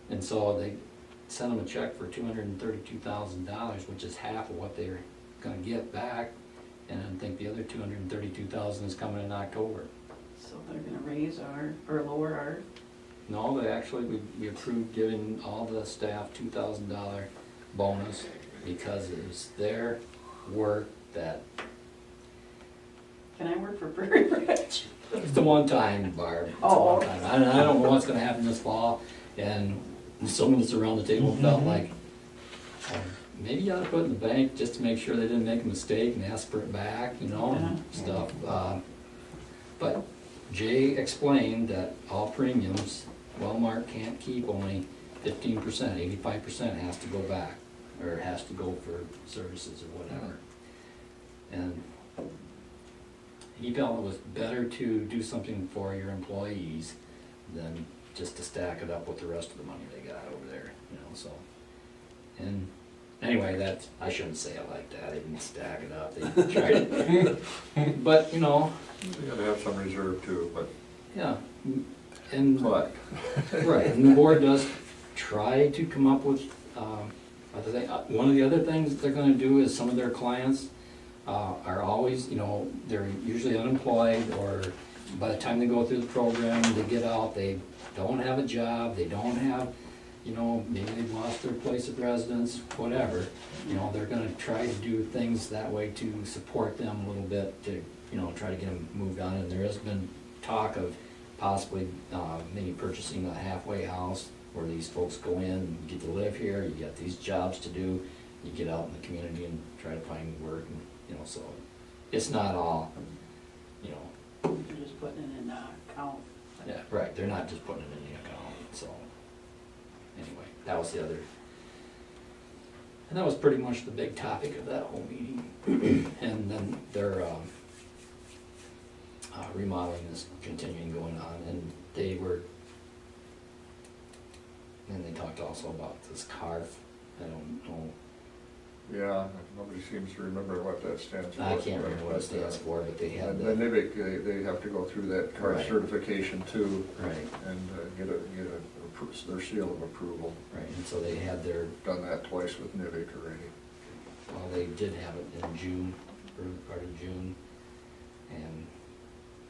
And so they sent them a check for $232,000, which is half of what they're gonna get back. And I think the other $232,000 is coming in October. So they're gonna raise or lower our, No, they actually, we approved giving all the staff $2,000 bonus because it was their work that, can I work for Prairie Ridge? it's the one time, Barb. It's the Oh. one time. I don't know what's gonna happen this fall, and some of us around the table felt like, maybe you ought to put it in the bank just to make sure they didn't make a mistake and ask for it back, you know, and stuff. But Jay explained that all premiums, Walmart can't keep only 15%, 85% has to go back, or has to go for services or whatever. And he felt it was better to do something for your employees than just to stack it up with the rest of the money they got over there, you know, so. And anyway, I shouldn't say it like that, they didn't stack it up, they tried it. But, you know. You gotta have some reserve too, but. Yeah, and. But. Right, and the board does try to come up with, one of the other things that they're gonna do is some of their clients are always, you know, they're usually unemployed, or by the time they go through the program, they get out, they don't have a job, they don't have, you know, maybe they've lost their place of residence, whatever. You know, they're gonna try to do things that way to support them a little bit, to, you know, try to get them moved on. And there has been talk of possibly maybe purchasing a halfway house where these folks go in and get to live here, you get these jobs to do, you get out in the community and try to find work, and, you know, so it's not all, you know. You're just putting it in the account. Yeah, right, they're not just putting it in the account, so, anyway, that was the other, and that was pretty much the big topic of that whole meeting. And then their remodeling is continuing going on, and they talked also about this CARF, I don't know. Yeah, nobody seems to remember what that stands for. I can't remember what it stands for, but they had And the. then they have to go through that CARF Right. certification too. Right, And their seal of approval. right, and so they had their, Done that twice with NIVIC already. well, they did have it in June, early part of June, and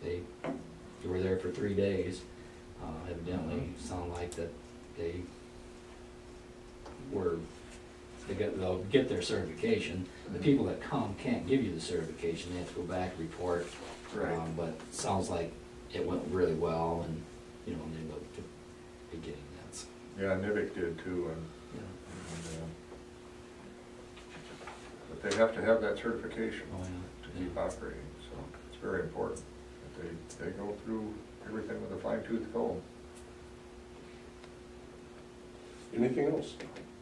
they were there for 3 days. Evidently, sound like that they they'll get their certification. The people that come can't give you the certification, they have to go back, report. Right. But it sounds like it went really well, and, you know, they look to be getting that. So, Yeah, Nivik did too, yeah. but they have to have that certification Oh, to yeah. keep operating, so it's very important that they go through everything with a fine-tooth comb. Anything else?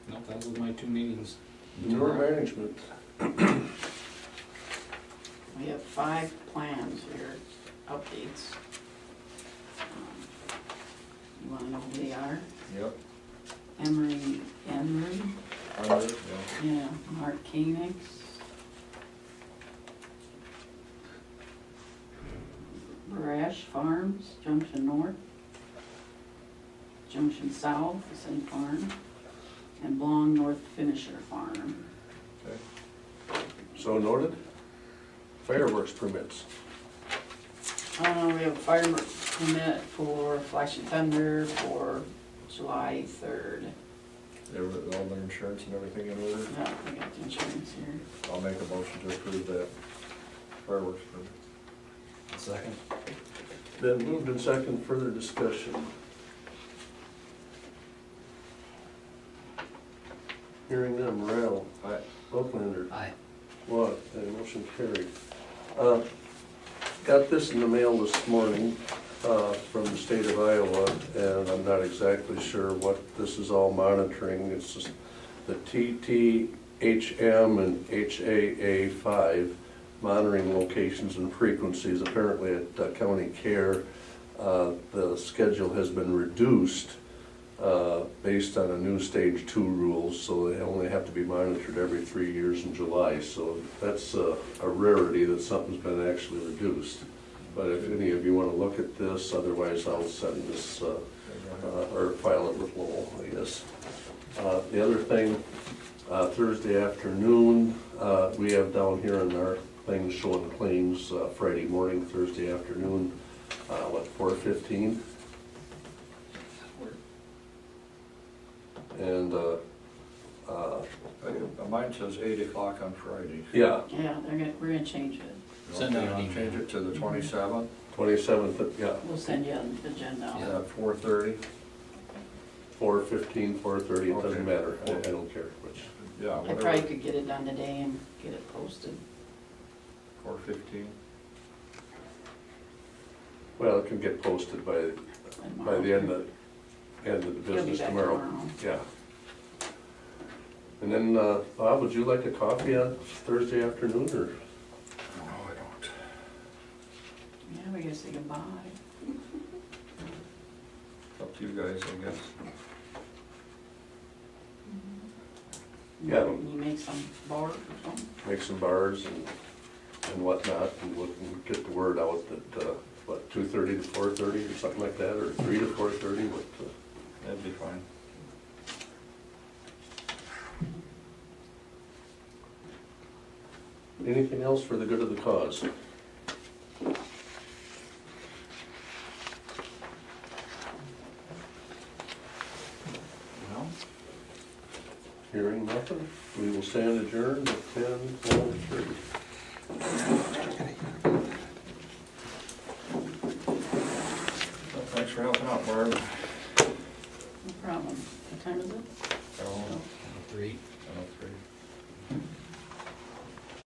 No, that was my 2 meetings. Manure management. We have 5 plans here, updates. You wanna know who they are? Yep. Emery, Yeah. yeah, Mark Koenig's. Brash Farms, Junction North. Junction South, the same farm. And Blong North Finisher Farm. Okay. So noted. Fireworks permits. We have a fireworks permit for Flashing Thunder for July 3rd. They were, all their insurance and everything in order? Yeah, we got the insurance here. I'll make a motion to approve that fireworks permit. Second. Then moved and second, further discussion. Hearing none, Marreel. Aye. Oaklander. Aye. What? Motion carried. Got this in the mail this morning from the state of Iowa, and I'm not exactly sure what this is all monitoring. It's just the TTHM and HAA5 monitoring locations and frequencies. Apparently at county care, the schedule has been reduced based on a new stage 2 rules, so they only have to be monitored every 3 years in July. So that's a rarity that something's been actually reduced. But if any of you want to look at this, otherwise I'll send this or file it with Lowell, I guess. The other thing, Thursday afternoon, we have down here in our things showing claims Friday morning, Thursday afternoon, 4:15? And Mine says 8 o'clock on Friday. yeah, Yeah, we're gonna change it. Send out an email. Change it to the 27th 27th, yeah, We'll send you an agenda. Yeah. at 4:30. 4:15, 4:30, it doesn't Okay. matter, I don't care which. Yeah, I whatever. probably could get it done today and get it posted. 4:15. Well, it can get posted by the end of the He'll be business back tomorrow. tomorrow. Yeah. And then, Bob, would you like a coffee on Thursday afternoon, or? No, I don't. Yeah, we gotta say goodbye. Up to you guys, I guess. Yeah. You make some bar or something? Make some bars and whatnot, and look and get the word out that, 2:30 to 4:30 or something like that, or 3 to 4:30, what, That'd be fine. anything else for the good of the cause? Well, Hearing nothing, we will stand adjourned at 10:30. thanks for helping out, Barb. No problem. What time is it? Oh, 3. 1:03.